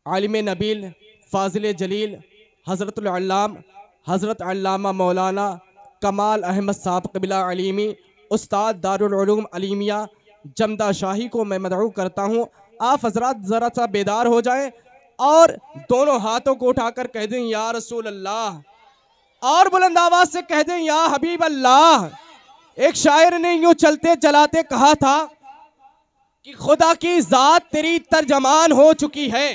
आलिम नबील फ़ाज़िल जलील हज़रतुल अल्लाम हज़रत अल्लामा मौलाना कमाल अहमद साहब क़िबला अलीमी उस्ताद दारुल उलूम अलीमिया जमदा शाही को मैं मदऊ करता हूँ। आप हजरात ज़रा सा बेदार हो जाएं और दोनों हाथों को उठाकर कह दें या रसूल अल्लाह, और बुलंद आवाज से कह दें या हबीब अल्लाह। एक शायर ने यूं चलते चलाते कहा था कि खुदा की जात तेरी तर्जमान हो चुकी है।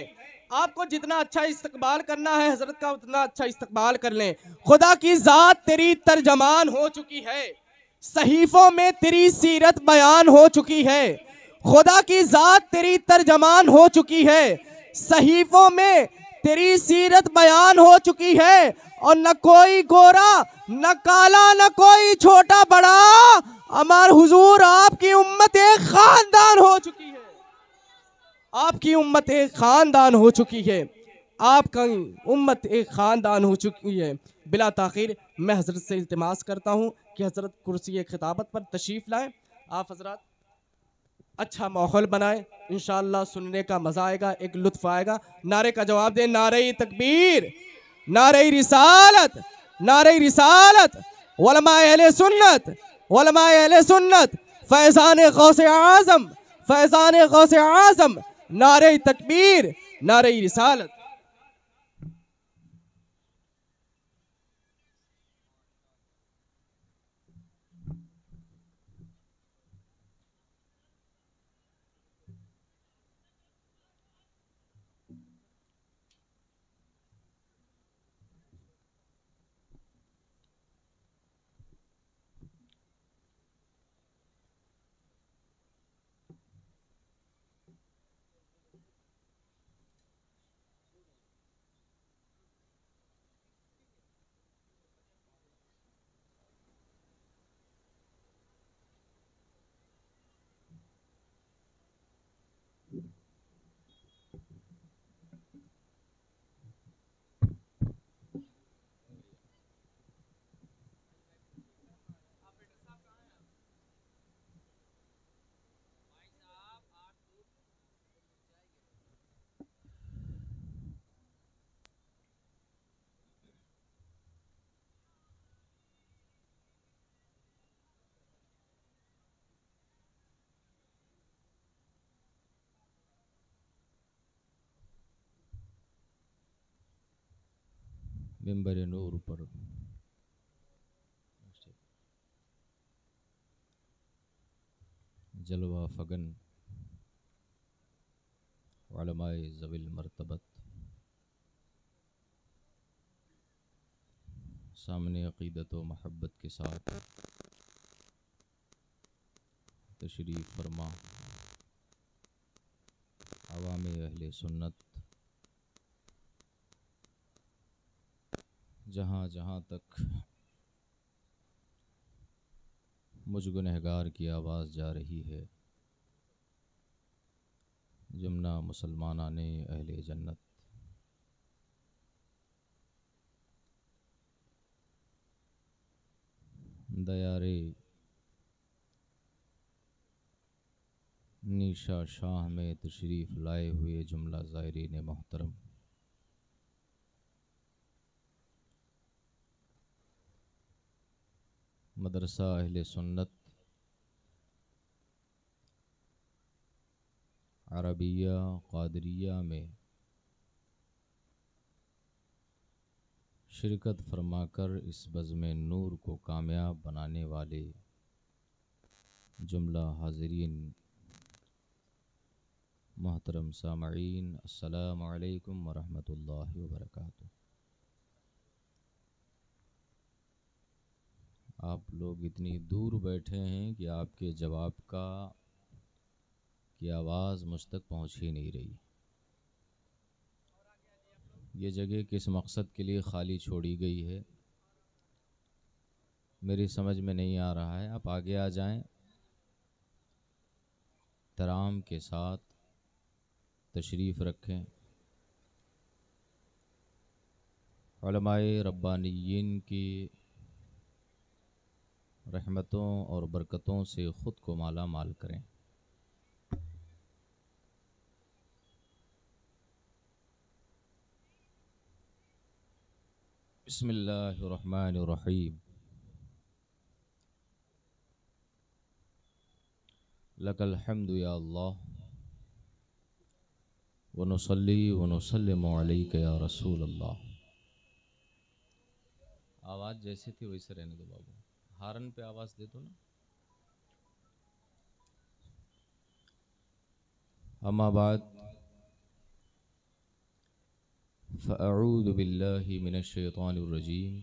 आपको जितना अच्छा इस्तकबाल करना है हजरत का उतना अच्छा इस्तकबाल कर लें। खुदा की जात तेरी तर्जमान हो चुकी है, सहीफों में तेरी सीरत बयान हो चुकी है। खुदा की जात तेरी तर्जमान हो चुकी है, सहीफों में तेरी सीरत बयान हो चुकी है। और न कोई गोरा न काला न कोई छोटा बड़ा, अमर हुजूर आपकी उम्मत एक खानदान हो चुकी है। आपकी उम्मत एक खानदान हो चुकी है। आपका उम्मत एक खानदान हो चुकी है। बिला ताखिर मैं हजरत से इल्तिमास करता हूँ कि हजरत कुर्सी खिताबत पर तशरीफ़ लाएं। आप हजरत अच्छा माहौल बनाएं, इंशाअल्लाह सुनने का मज़ा आएगा, एक लुत्फ़ आएगा। नारे का जवाब दें, नारे तकबीर, नारे रिसालत, नारे रिसालत, उलमाए अहले सुन्नत, उलमाए अहले सुन्नत, फैज़ान गौसे आज़म, फैज़ान गौसे आज़म, नारे तकबीर, नारे रिसालत। मिंबर नूर पर जलवा फगन उलमाए ज़विल मर्तबत सामने अक़ीदत व महब्बत के साथ तशरीफ़ फरमा अवामे अहले सुन्नत, जहाँ जहाँ तक मुझ गुनहगार की आवाज़ जा रही है, जुमना मुसलमाना ने अहले जन्नत। दयारे नीशा शाह में तशरीफ़ लाए हुए जुमला ज़ायरीन मोहतरम, मदरसा अहले सुन्नत अरबिया क़ादरिया में शिरकत फरमाकर इस बज़्म नूर को कामयाब बनाने वाले जुमला हाज़रीन मोहतरम सामईन, अस्सलामु अलैकुम व रहमतुल्लाहि व बरकातुहू। आप लोग इतनी दूर बैठे हैं कि आपके जवाब की आवाज़ मुझ तक पहुँच ही नहीं रही। ये जगह किस मकसद के लिए खाली छोड़ी गई है मेरी समझ में नहीं आ रहा है। आप आगे आ जाएं, तराम के साथ तशरीफ़ रखें। उलमाए रब्बानियीन की रहमतों और बरकतों से ख़ुद को माला माल करें। बिस्मिल्लाहिर्रहमानिर्रहीम। लकल हम्दु या अल्लाह व नुसल्ली व नुसल्लिमु अलैका या रसूल अल्लाह। आवाज़ जैसी थी वैसे रहने दो बाबू, हारन पे आवाज़ दे दो ना। अम्मा बाद फ़अऊज़ु बिल्लाहि मिनश शैतानिर रजीम।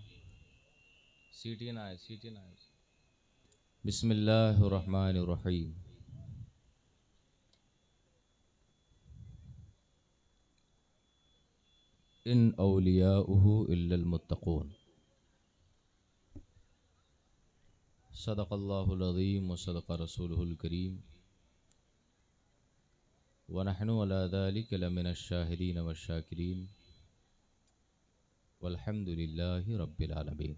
सीटी ना है, सीटी ना है। बिस्मिल्लाहिर रहमानिर रहीम। इन औलियाउहु इल्लल मुत्तक़ून। सदक़ल्लाहुल अज़ीम व सदक़ रसूलुहुल करीम व नहनु अला ज़ालिका लमिनश शाहिदीन वश्शाकिरीन वल्हम्दुलिल्लाहि रब्बिल आलमीन।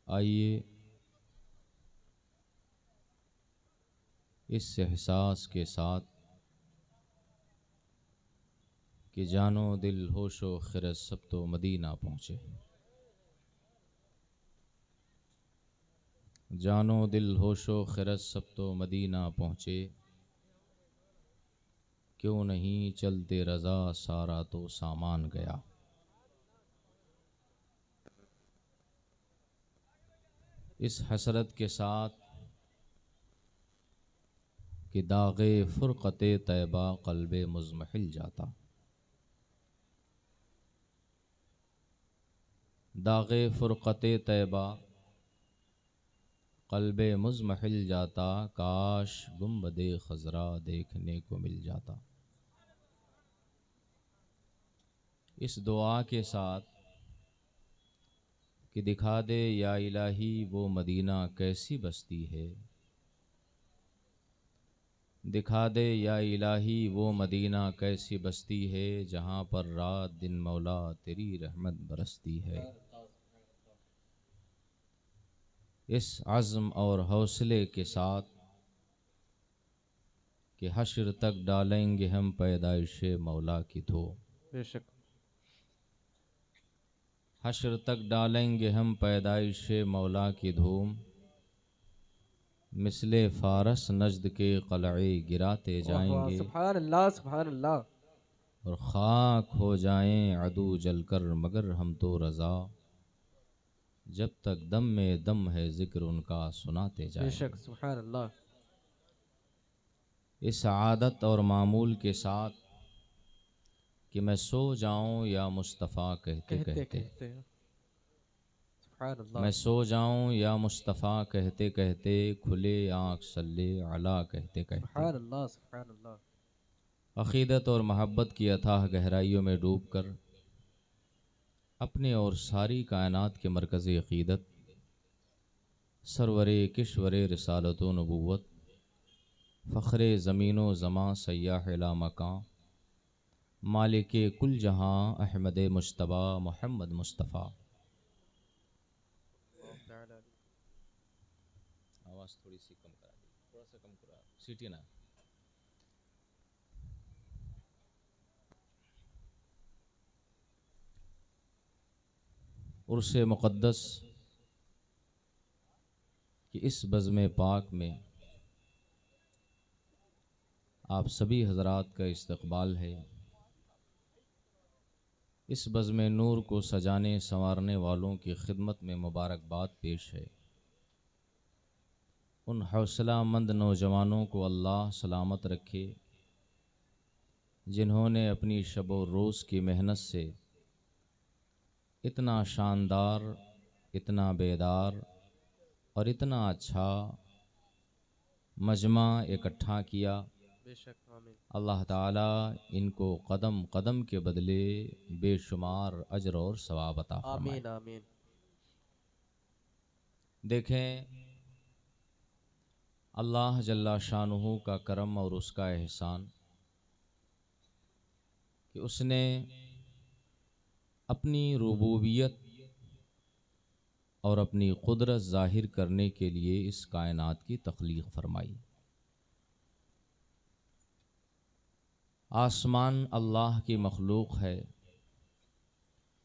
आइए इस एहसास के साथ कि जानो दिल होशो खिरत सब तो मदीना पहुँचे, जानो दिल होशो खिरत सब तो मदीना पहुँचे, क्यों नहीं चलते रज़ा सारा तो सामान गया। इस हसरत के साथ कि दाग़े फ़ुरक़ते तैबा क़ल्बे मुज़महिल जाता, दाग़े फ़ुरक़ते तैबा क़ल्बे मुज़महिल जाता, काश गुंबदे ख़ज़रा देखने को मिल जाता। इस दुआ के साथ कि दिखा दे या इलाही वो मदीना कैसी बस्ती है, दिखा दे या इलाही वो मदीना कैसी बस्ती है, जहाँ पर रात दिन मौला तेरी रहमत बरसती है। इस अज़्म और हौसले के साथ कि हश्र तक डालेंगे हम पैदाइशे मौला की धो, बेशक हश्र तक डालेंगे हम पैदाइशे मौला की धूम, मिसले फ़ारस नजद के क़लए गिराते जाएंगे सुभान अल्लाह सुभान अल्लाह। और ख़ाक हो जाएं अदू जलकर, मगर हम तो रज़ा जब तक दम में दम है ज़िक्र उनका सुनाते बेशक जाएंगे। सुभान अल्लाह। इस आदत और मामूल के साथ कि मैं सो जाऊं या मुस्तफ़ा कहते कहते कहते, कहते सुभान अल्लाह। मैं सो जाऊं या मुस्तफ़ा कहते कहते, खुले आँख सल्ले अला कहते कहते। सुभान अल्लाह सुभान अल्लाह। अक़ीदत और महब्बत की अथाह गहराइयों में डूबकर अपने और सारी कायनात के मरकज़ी अक़ीदत सरवरे किश्वरे रिसालत व नबुव्वत, फ़ख्रे ज़मीनो ज़मां सय्याह ला मकां, मालिके कुल जहां अहमद मुश्तबा मोहम्मद मुस्तफ़ा। आवाज़ थोड़ी सी कम करा दी, थोड़ा सा कम करा, सीटी ना। उर्से मुक़द्दस कि इस बज़्म पाक में आप सभी हज़रात का इस्तक़बाल है। इस बज़्म नूर को सजाने संवारने वालों की खिदमत में मुबारकबाद पेश है। उन हौसलामंद नौजवानों को अल्लाह सलामत रखे जिन्होंने अपनी शब व रोज़ की मेहनत से इतना शानदार, इतना बेदार और इतना अच्छा मजमा इकट्ठा किया। बेशक आमीन। अल्लाह ताला इनको कदम कदम के बदले बेशुमार अजर और सवाब अता फरमाए। आमीन आमीन। देखें, अल्लाह जल्ला शानुहु का करम और उसका एहसान कि उसने अपनी रुबूबियत और अपनी कुदरत ज़ाहिर करने के लिए इस कायनात की तख्लीक़ फरमाई। आसमान अल्लाह की मखलूक है,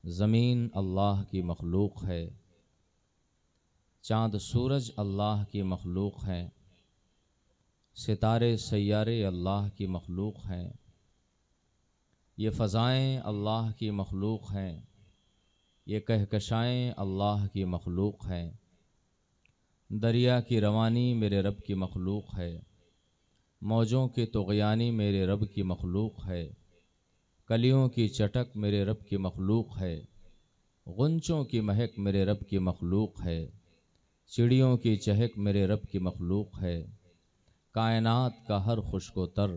ज़मीन अल्लाह की मखलूक है, चाँद सूरज अल्लाह की मखलूक हैं, सितारे सैयारे अल्लाह की मखलूक हैं, ये फ़ज़ाएँ अल्लाह की मखलूक हैं, ये कहकशाएँ अल्लाह की मखलूक हैं, दरिया की रवानी मेरे रब की मखलूक है, मौजों की तुग़यानी मेरे रब की मखलूक है, कलियों की चटक मेरे रब की मखलूक है, गुंचों की महक मेरे रब की मखलूक है, चिड़ियों की चहक मेरे रब की मखलूक है, कायनात का हर खुश्को तर,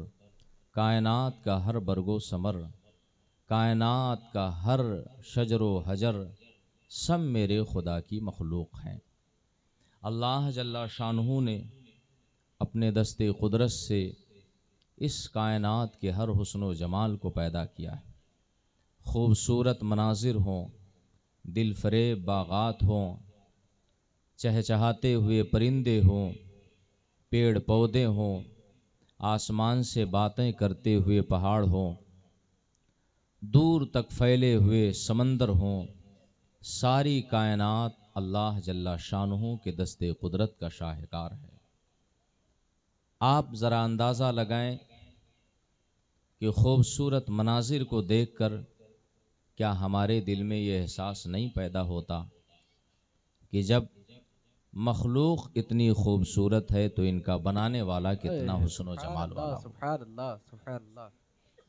कायनात का हर बरगो समर, कायनात का हर शजरो हजर, सब मेरे खुदा की मखलूक हैं। अल्लाह जल्ला शानहू ने अपने दस्ते कुदरत से इस कायनात के हर हुस्न व जमाल को पैदा किया है। खूबसूरत मनाजिर हों, दिल फरेब बागात हों, चहचहाते हुए परिंदे हों, पेड़ पौधे हों, आसमान से बातें करते हुए पहाड़ हों, दूर तक फैले हुए समंदर हों, सारी कायनात अल्लाह जल्ला शानहू के दस्ते कुदरत का शाहकार है। आप ज़रा अंदाज़ा लगाएं कि खूबसूरत मनाजिर को देखकर क्या हमारे दिल में ये एहसास नहीं पैदा होता कि जब मखलूक इतनी खूबसूरत है तो इनका बनाने वाला कितना हुस्न व जमाल वाला हो। सुभान अल्लाह, सुभान अल्लाह।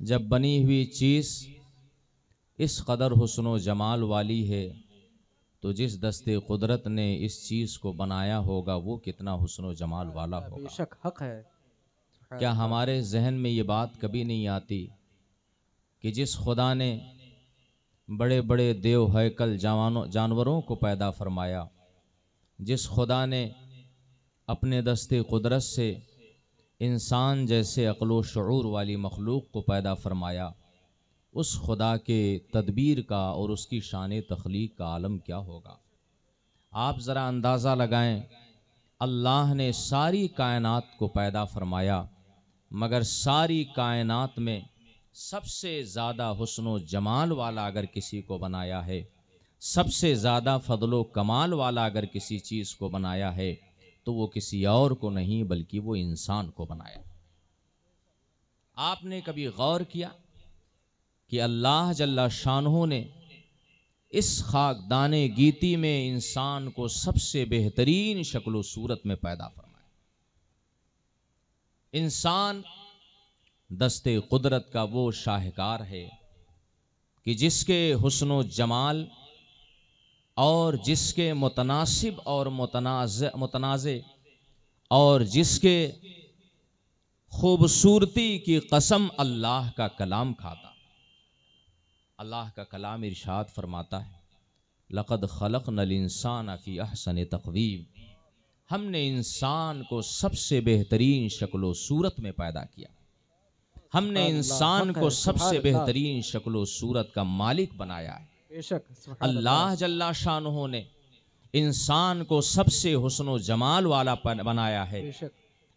जब बनी हुई चीज़ इस कदर हुस्न व जमाल वाली है तो जिस दस्ते कुदरत ने इस चीज़ को बनाया होगा वो कितना हुस्न व जमाल वाला होगा। बेशक हक है। क्या हमारे जहन में ये बात कभी नहीं आती कि जिस खुदा ने बड़े बड़े देव हैकल जानवरों को पैदा फरमाया, जिस खुदा ने अपने दस्ते कुदरत से इंसान जैसे अक्ल शऊर वाली मखलूक को पैदा फरमाया, उस खुदा के तदबीर का और उसकी शान तख्लीक का आलम क्या होगा। आप ज़रा अंदाज़ा लगाएं, अल्लाह ने सारी कायनात को पैदा फरमाया मगर सारी कायनात में सबसे ज़्यादा हुस्न जमाल वाला अगर किसी को बनाया है, सबसे ज़्यादा फ़ज़लो कमाल वाला अगर किसी चीज़ को बनाया है तो वो किसी और को नहीं बल्कि वो इंसान को बनाया। आपने कभी गौर किया कि अल्लाह जल्ला शानहू ने इस खाकदाने गीती में इंसान को सबसे बेहतरीन शक्ल सूरत में पैदा फरमाया। इंसान दस्ते कुदरत का वो शाहकार है कि जिसके हुस्न जमाल और जिसके मुतनासिब और मुतनाज़े और जिसके खूबसूरती की कसम अल्लाह का कलाम खाता। अल्लाह का कलाम इरशाद फरमाता है, लक़द खलक़नल इंसान फ़ी अहसन तक़वीम, हमने इंसान को सबसे बेहतरीन शक्ल सूरत में पैदा किया। हमने इंसान को सबसे बेहतरीन शक्ल सूरत का मालिक बनाया है। बेशक अल्लाह जल्ला शानहू ने इंसान को सबसे हुस्न जमाल वाला बनाया है।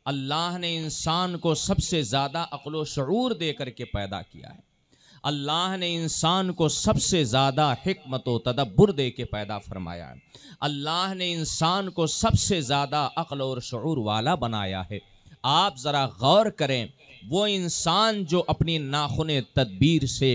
अल्लाह ने इंसान को सबसे ज़्यादा अक्ल शऊर दे करके पैदा किया है। अल्लाह ने इंसान को सबसे ज़्यादा हिकमत व तदब्बुर दे के पैदा फरमाया है। अल्लाह ने इंसान को सबसे ज़्यादा अक्ल और शऊर वाला बनाया है। आप ज़रा गौर करें, वो इंसान जो अपनी नाखुने तदबीर से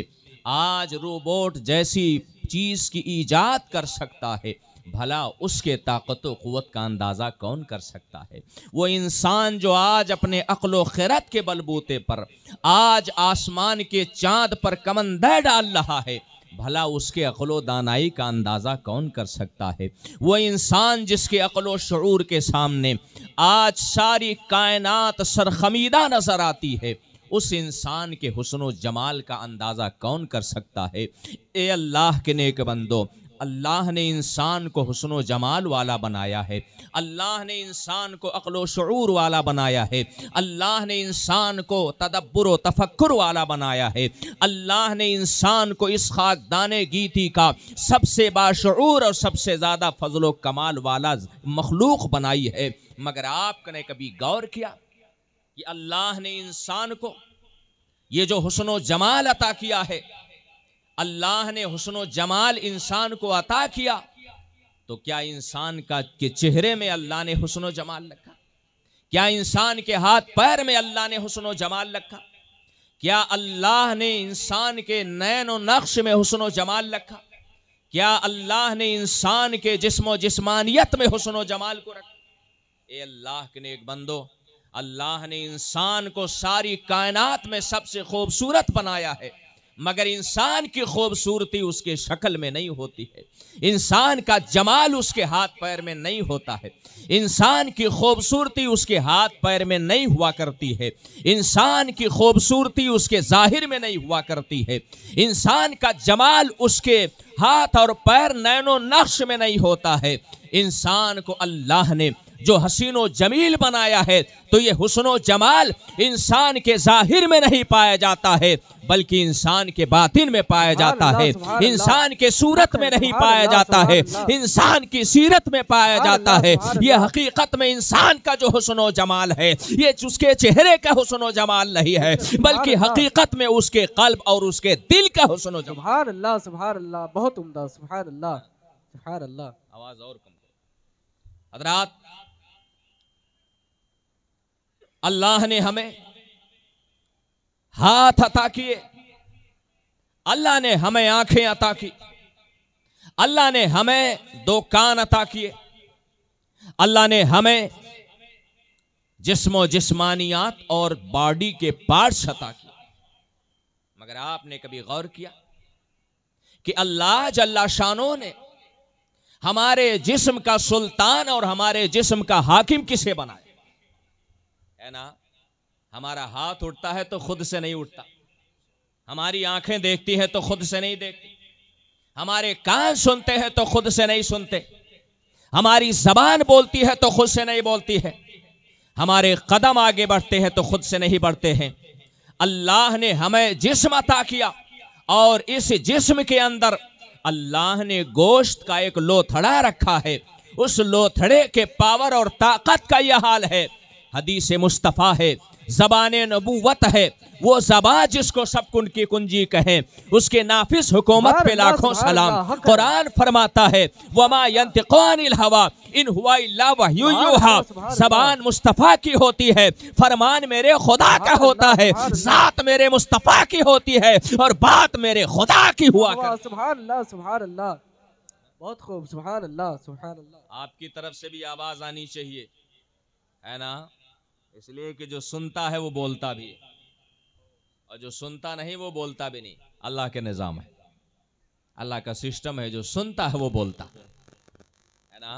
आज रोबोट जैसी चीज़ की ईजाद कर सकता है, भला उसके ताकत व क़ुव्वत का अंदाज़ा कौन कर सकता है। वो इंसान जो आज अपने अक्ल व खिरत के बलबूते पर आज आसमान के चाँद पर कमंदर डाल रहा है, भला उसके अक्ल व दानाई का अंदाज़ा कौन कर सकता है। वो इंसान जिसके अक्ल व शऊर के सामने आज सारी कायनात सरखमीदा नज़र आती है, उस इंसान के हुस्न जमाल का अंदाज़ा कौन कर सकता है। ए अल्लाह के नेक बंदो, अल्लाह ने इंसान को हुस्न जमाल वाला बनाया है। अल्लाह ने इंसान को अक्ल शऊर वाला बनाया है। अल्लाह ने इंसान को तदब्बुर व तफक्कुर वाला बनाया है। अल्लाह ने इंसान को इस खाकदाने गीती का सबसे बाशऊर और सबसे ज़्यादा फजलो कमाल वाला मखलूक बनाई है। मगर आपने कभी गौर किया कि अल्लाह ने इंसान को ये जो हुस्न जमाल अता किया है, अल्लाह ने हुस्न जमाल इंसान को अता किया, तो क्या इंसान के चेहरे में अल्लाह ने हुस्न जमाल रखा? क्या इंसान के हाथ पैर में अल्लाह ने हुस्न जमाल रखा? क्या अल्लाह ने इंसान के नैन और नक्श में हुस्न जमाल रखा? क्या अल्लाह ने इंसान के जिस्म जिस्मानियत में हुस्न जमाल को रखा? ए अल्लाह के नेक बंदो, अल्लाह ने इंसान को सारी कायनात में सबसे खूबसूरत बनाया है, मगर इंसान की खूबसूरती उसके शक्ल में नहीं होती है, इंसान का जमाल उसके हाथ पैर में नहीं होता है, इंसान की खूबसूरती उसके हाथ पैर में नहीं हुआ करती है, इंसान की खूबसूरती उसके जाहिर में नहीं हुआ करती है, इंसान का जमाल उसके हाथ और पैर नैनो नक्श में नहीं होता है। इंसान को अल्लाह ने जो हसीनो जमील बनाया है, तो ये हुस्नो जमाल इंसान के जाहिर में नहीं पाया जाता है, बल्कि इंसान के बातिन में पाया जाता है, इंसान के सूरत में नहीं पाया जाता है, इंसान की सीरत में पाया जाता है। ये हकीकत में इंसान का जो हुस्नो जमाल है, ये उसके चेहरे का हुस्नो जमाल नहीं है, बल्कि हकीकत में उसके कल्ब और उसके दिल का हुस्नो जमाल। सुभान अल्लाह, सुभान अल्लाह, बहुत उम्दा, सुभान अल्लाह, सुभान अल्लाह। आवाज और कम करो हज़रात। अल्लाह ने हमें हाथ अता किए, अल्लाह ने हमें आंखें अता की, अल्लाह ने हमें दो कान अता किए, अल्लाह ने हमें जिस्मो जिस्मानियात और बॉडी के पार्ट्स अता किए। मगर आपने कभी गौर किया कि अल्लाह जल्ला शानो ने हमारे जिस्म का सुल्तान और हमारे जिस्म का हाकिम किसे बनाया? है ना, हमारा हाथ उठता है तो खुद से नहीं उठता, हमारी आंखें देखती है तो खुद से नहीं देखती, हमारे कान सुनते हैं तो खुद से नहीं सुनते, हमारी जबान बोलती है तो खुद से नहीं बोलती है, हमारे कदम आगे बढ़ते हैं तो खुद से नहीं बढ़ते हैं। अल्लाह ने हमें जिस्म अता किया और इस जिस्म के अंदर अल्लाह ने गोश्त का एक लोथड़ा रखा है। उस लोथड़े के पावर और ताकत का यह हाल है, हदीस मुस्तफ़ा है, ज़बाने नबूवत है, वो ज़बान जिसको सब कुन की कुंजी कहें, उसके नाफिस हुकूमत पे लाखों सलाम। कुरान फरमाता है, वमा यंतिक़ु अनिल हवा इन हुवा इल्ला वह्यु यूहा। ज़बान मुस्तफ़ा की होती है, फरमान मेरे खुदा का होता है, ज़ात मेरे मुस्तफ़ा की होती है और बात मेरे खुदा की हुआ करती है। सुभान अल्लाह, सुभान अल्लाह, बहुत खूब, सुभान अल्लाह, सुभान अल्लाह। आपकी तरफ से भी आवाज आनी चाहिए, है ना, इसलिए कि जो सुनता है वो बोलता भी है और जो सुनता नहीं वो बोलता भी नहीं। अल्लाह के निज़ाम है, अल्लाह का सिस्टम है, जो सुनता है वो बोलता है ना।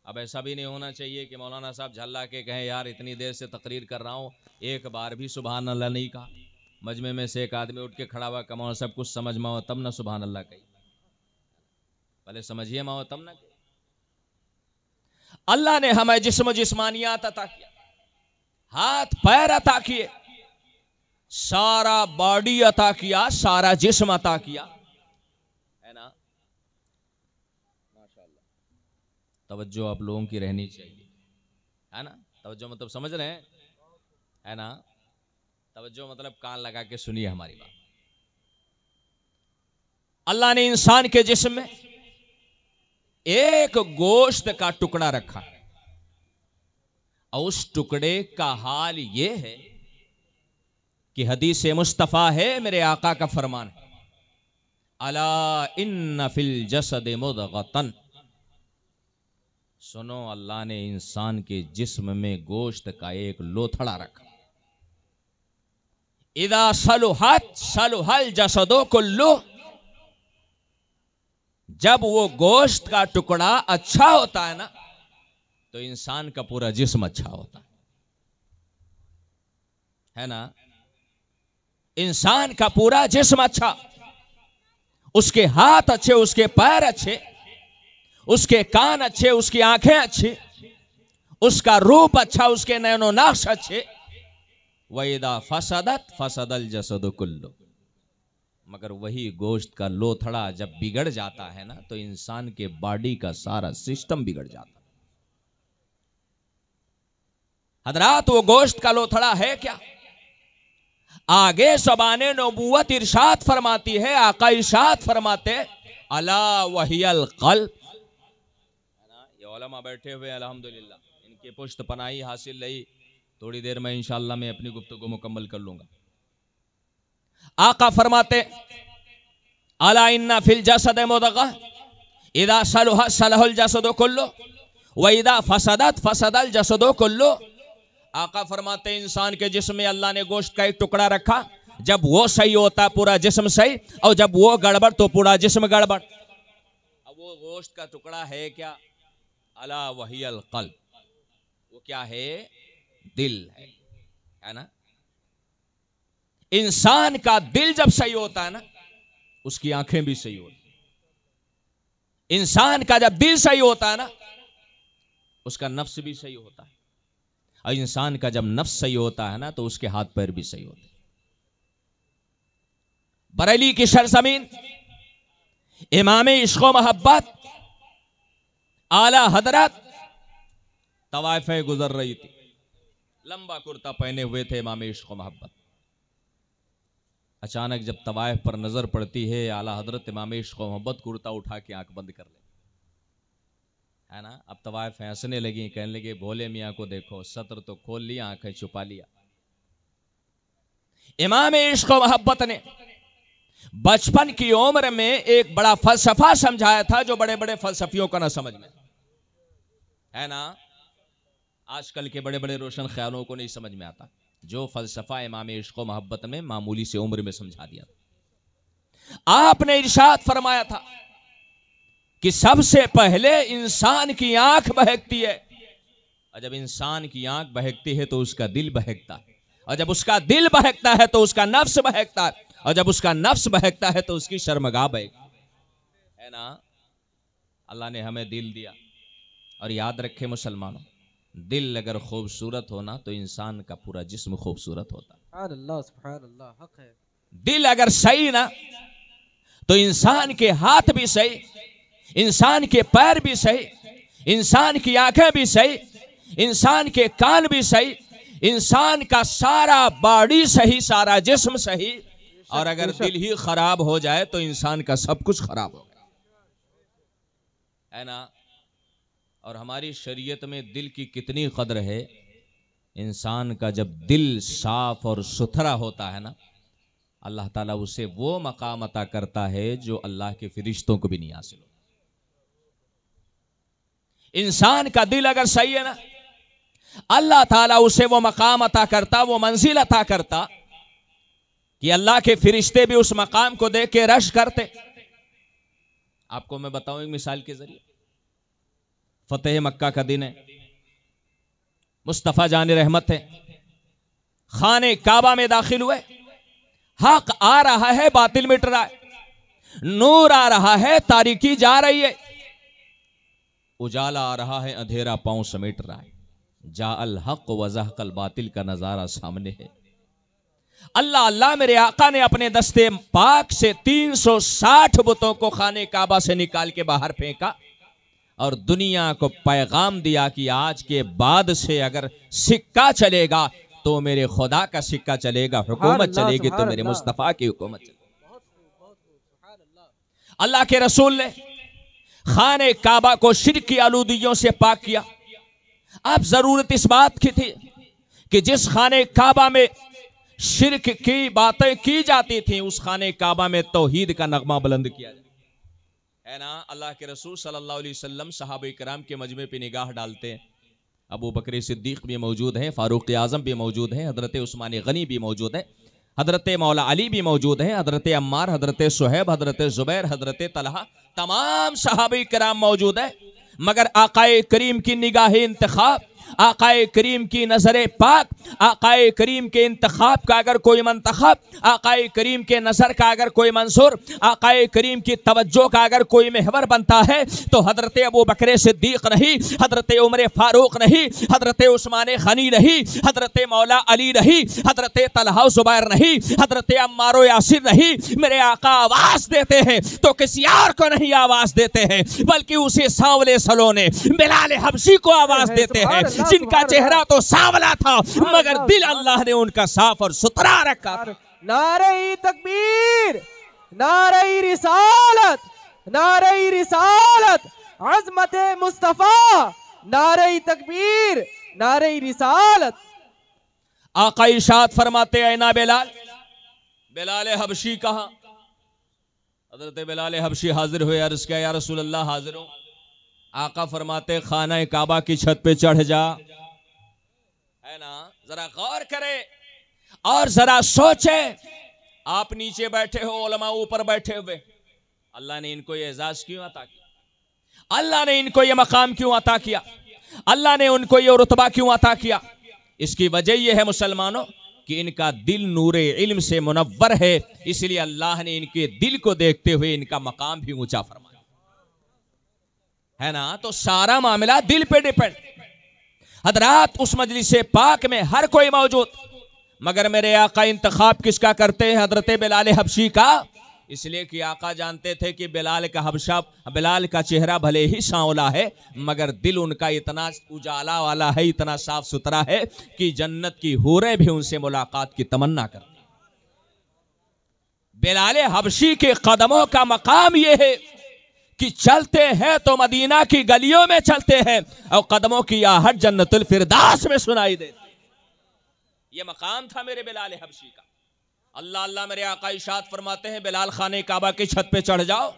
अब ऐसा भी नहीं होना चाहिए कि मौलाना साहब झल्ला के कहें यार इतनी देर से तकरीर कर रहा हूँ, एक बार भी सुभान अल्लाह नहीं कहा। मजमे में से एक आदमी उठ के खड़ा हुआ, कमाओ सब कुछ समझ माओ तब ना सुभान अल्लाह कही, पहले समझिए माओ तब ना। अल्लाह ने हमें जिस्म जिस्मानियात अता किया, हाथ पैर अता किए, सारा बॉडी अता किया, सारा जिस्म अता किया, है ना। माशाअल्लाह, तवज्जो आप लोगों की रहनी चाहिए, है ना। तवज्जो मतलब समझ रहे हैं, है ना। तवज्जो मतलब कान लगा के सुनिए हमारी बात। अल्लाह ने इंसान के जिस्म में एक गोश्त का टुकड़ा रखा और उस टुकड़े का हाल यह है कि हदीस मुस्तफ़ा है, मेरे आका का फरमान है, अला इन्न फिल जसद मुदगतन। सुनो, अल्लाह ने इंसान के जिस्म में गोश्त का एक लोथड़ा रखा। इदा सलुहत सलुहल जसदो कुल्लु। जब वो गोश्त का टुकड़ा अच्छा होता है ना, तो इंसान का पूरा जिस्म अच्छा होता है ना। इंसान का पूरा जिस्म अच्छा, उसके हाथ अच्छे, उसके पैर अच्छे, उसके कान अच्छे, उसकी आंखें अच्छी, उसका रूप अच्छा, उसके नैनो नक्श अच्छे। वइदा फसदत फसदल जसद कुल्लु। मगर वही गोश्त का लोथड़ा जब बिगड़ जाता है ना, तो इंसान के बॉडी का सारा सिस्टम बिगड़ जाता है। हजरात, वो गोश्त का लोथड़ा है क्या? आगे ज़बाने नबूवत इरशाद फरमाती है, आका इरशाद फरमाते अला वहियल क़ल्ब। ये उलमा बैठे हुए अल्हम्दुलिल्लाह, इनकी पुश्त पनाही हासिल रही। थोड़ी देर में इंशाअल्लाह मैं अपनी गुफ्तगू मुकम्मल कर लूंगा। आका फरमाते अला इन्ना फिल जसद मुदग़ह इदा सलुहा सलहुल जसदु कुल्लु व इदा फसदत फसदल जसदु कुल्लु। आका फरमाते इंसान के जिस्म में अल्लाह ने गोश्त का एक टुकड़ा रखा, जब वो सही होता पूरा जिस्म सही, और जब वो गड़बड़ तो पूरा जिस्म गड़बड़। अब वो गोश्त का टुकड़ा है क्या? अला वहियल क़ल्ब, वो क्या है? दिल है ना। इंसान का दिल जब सही होता है ना, उसकी आंखें भी सही होती। इंसान का जब दिल सही होता है ना, उसका नफ्स भी सही होता है, और इंसान का जब नफ्स सही होता है ना, तो उसके हाथ पैर भी सही होते हैं। बरेली की सरजमीन इमाम इश्क़ व मोहब्बत आला हजरत तवाइफे गुजर रही थी, लंबा कुर्ता पहने हुए थे इमाम इश्क़ व मोहब्बत। अचानक जब तवाइफ पर नजर पड़ती है, आला हजरत इमाम इश्क़ व मोहब्बत कुर्ता उठा के आंख बंद कर ले, है ना। अब तवाइफ हंसने लगी, कहने लगे भोले मियाँ को देखो, सत्र तो खोल लिया, आंखें छुपा लिया। इमाम इश्क़ व मोहब्बत ने बचपन की उम्र में एक बड़ा फलसफा समझाया था, जो बड़े बड़े फलसफियों का ना समझ में, है ना। आजकल के बड़े बड़े रोशन ख्यालों को नहीं समझ में आता। जो फलसफा इमाम इश्क़ व मोहब्बत ने मामूली से उम्र में समझा दिया था। आपने इरशाद फरमाया था कि सबसे पहले इंसान की आंख बहकती है, और जब इंसान की आंख बहकती है तो उसका दिल बहकता है, और जब उसका दिल बहकता है तो उसका नफ्स बहकता है, और जब उसका नफ्स बहकता है तो उसकी शर्मगाह बहकती है ना। अल्लाह ने हमें दिल दिया, और याद रखे मुसलमानों, दिल अगर खूबसूरत होना तो इंसान का पूरा जिस्म खूबसूरत होता है। सुभान हक है। दिल अगर सही ना तो इंसान के हाथ भी सही, इंसान के पैर भी सही, इंसान की आंखें भी सही, इंसान के कान भी सही, इंसान का सारा बॉडी सही, सारा जिस्म सही। और अगर दिल ही खराब हो जाए तो इंसान का सब कुछ खराब हो गया, है ना। और हमारी शरीयत में दिल की कितनी कदर है। इंसान का जब दिल साफ और सुथरा होता है ना, अल्लाह ताला उसे वो मकाम अता करता है जो अल्लाह के फरिश्तों को भी नहीं हासिल होता। इंसान का दिल अगर सही है ना, अल्लाह ताला उसे वो मकाम अता करता, वो मंजिल अता करता कि अल्लाह के फरिश्ते भी उस मकाम को देख के रश करते। आपको मैं बताऊं एक मिसाल के जरिए। फतेह मक्का का दिन है, मुस्तफ़ा जान रहमत है, खाने काबा में दाखिल हुए। हक आ रहा है, बातिल मिट रहा है, नूर आ रहा है, तारीकी जा रही है, उजाला आ रहा है, अंधेरा पांव समेट रहा है। जा अल हक व ज़हक़ल बातिल का नजारा सामने है। अल्लाह अल्लाह मेरे आका ने अपने दस्ते पाक से 360 बुतों को खाने काबा से निकाल के बाहर फेंका, और दुनिया को पैगाम दिया कि आज के बाद से अगर सिक्का चलेगा तो मेरे खुदा का सिक्का चलेगा, हुकूमत चलेगी तो मेरे मुस्तफ़ा की हुकूमत चलेगी। अल्लाह के रसूल ने खाने काबा को शिर्क की आलूदियों से पाक किया। अब जरूरत इस बात की थी कि जिस खाने काबा में शिर्क की बातें की जाती थी, उस खाने काबा में तौहीद का नगमा बुलंद किया जाए, है ना। अल्लाह के रसूल सल्लल्लाहु अलैहि वसल्लम सहाबा इकराम के मजमे पे निगाह डालते हैं। अबू बकर सिद्दीक भी मौजूद हैं, फारूक आज़म भी मौजूद हैं, हज़रत उस्मान गनी भी मौजूद हैं, हज़रत मौला अली भी मौजूद हैं, हज़रत अम्मार, हज़रत सुहैब, हज़रत ज़ुबैर, हज़रत तलहा, तमाम सहाबा इकराम मौजूद हैं। मगर आकाए करीम की निगाह इंतखाब, आकाए करीम की नज़र पाक, आकाए करीम के इंतखाब का अगर कोई मंतखब, आकाए करीम के नज़र का अगर कोई मंसूर, आकाए करीम की तवज्जो का अगर कोई महवर बनता है तो हज़रत अबू बकर सिद्दीक नहीं, हज़रत उमर फारूक नहीं, हज़रत उस्मान गनी नहीं, हज़रत मौला अली नहीं, हज़रत तलहा ज़ुबैर नहीं, हज़रत अम्मार यासिर नहीं। मेरे आका आवाज़ देते हैं तो किसी और को नहीं आवाज़ देते हैं, बल्कि उसी सांवले सलोने बिलाल हबशी को आवाज़ देते हैं। जिनका चेहरा तो सांवला था मगर दिल अल्लाह ने उनका साफ और सुथरा रखा था। नारे तकबीर, नारे रिसालत, नारे रिसालत, अज़मत मुस्तफा, नारे तकबीर, नारे रिसालत। आका इरशाद फरमाते हैं ना बिलाल, बिलाल हबशी कहा। हज़रत बिलाल हबशी हाजिर हुए, अर्ज़ किया या रसूल अल्लाह हाजिर हूं। आका फरमाते खाना काबा की छत पे चढ़ जा, है ना, जरा गौर करे और जरा सोचे। आप नीचे बैठे हो, उलमा ऊपर बैठे हुए, अल्लाह ने इनको ये एजाज क्यों अता किया? अल्लाह ने इनको ये मकाम क्यों अता किया? अल्लाह ने उनको ये रुतबा क्यों अता किया? इसकी वजह यह है मुसलमानों कि इनका दिल नूरे इल्म से मुनव्वर है, इसलिए अल्लाह ने इनके दिल को देखते हुए इनका मकाम भी ऊंचा फरमाया, है ना। तो सारा मामला दिल पे डिपेंड। हजरात उस मजलिस पाक में हर कोई मौजूद, मगर मेरे आका इंतखाब किसका करते हैं? हजरत बिलाल हबशी का। इसलिए कि आका जानते थे कि बिलाल का चेहरा भले ही सांवला है मगर दिल उनका इतना उजाला वाला है, इतना साफ सुथरा है कि जन्नत की हूरें भी उनसे मुलाकात की तमन्ना करती। बिलाल हबशी के कदमों का मकाम यह है कि चलते हैं तो मदीना की गलियों में चलते हैं और कदमों की आहट जन्नतुल फिरदौस में सुनाई देती। यह मकाम था मेरे बिलाल हबशी का। अल्लाह अल्लाह मेरे आका इरशाद फरमाते हैं बिलाल खाने काबा की छत पे चढ़ जाओ।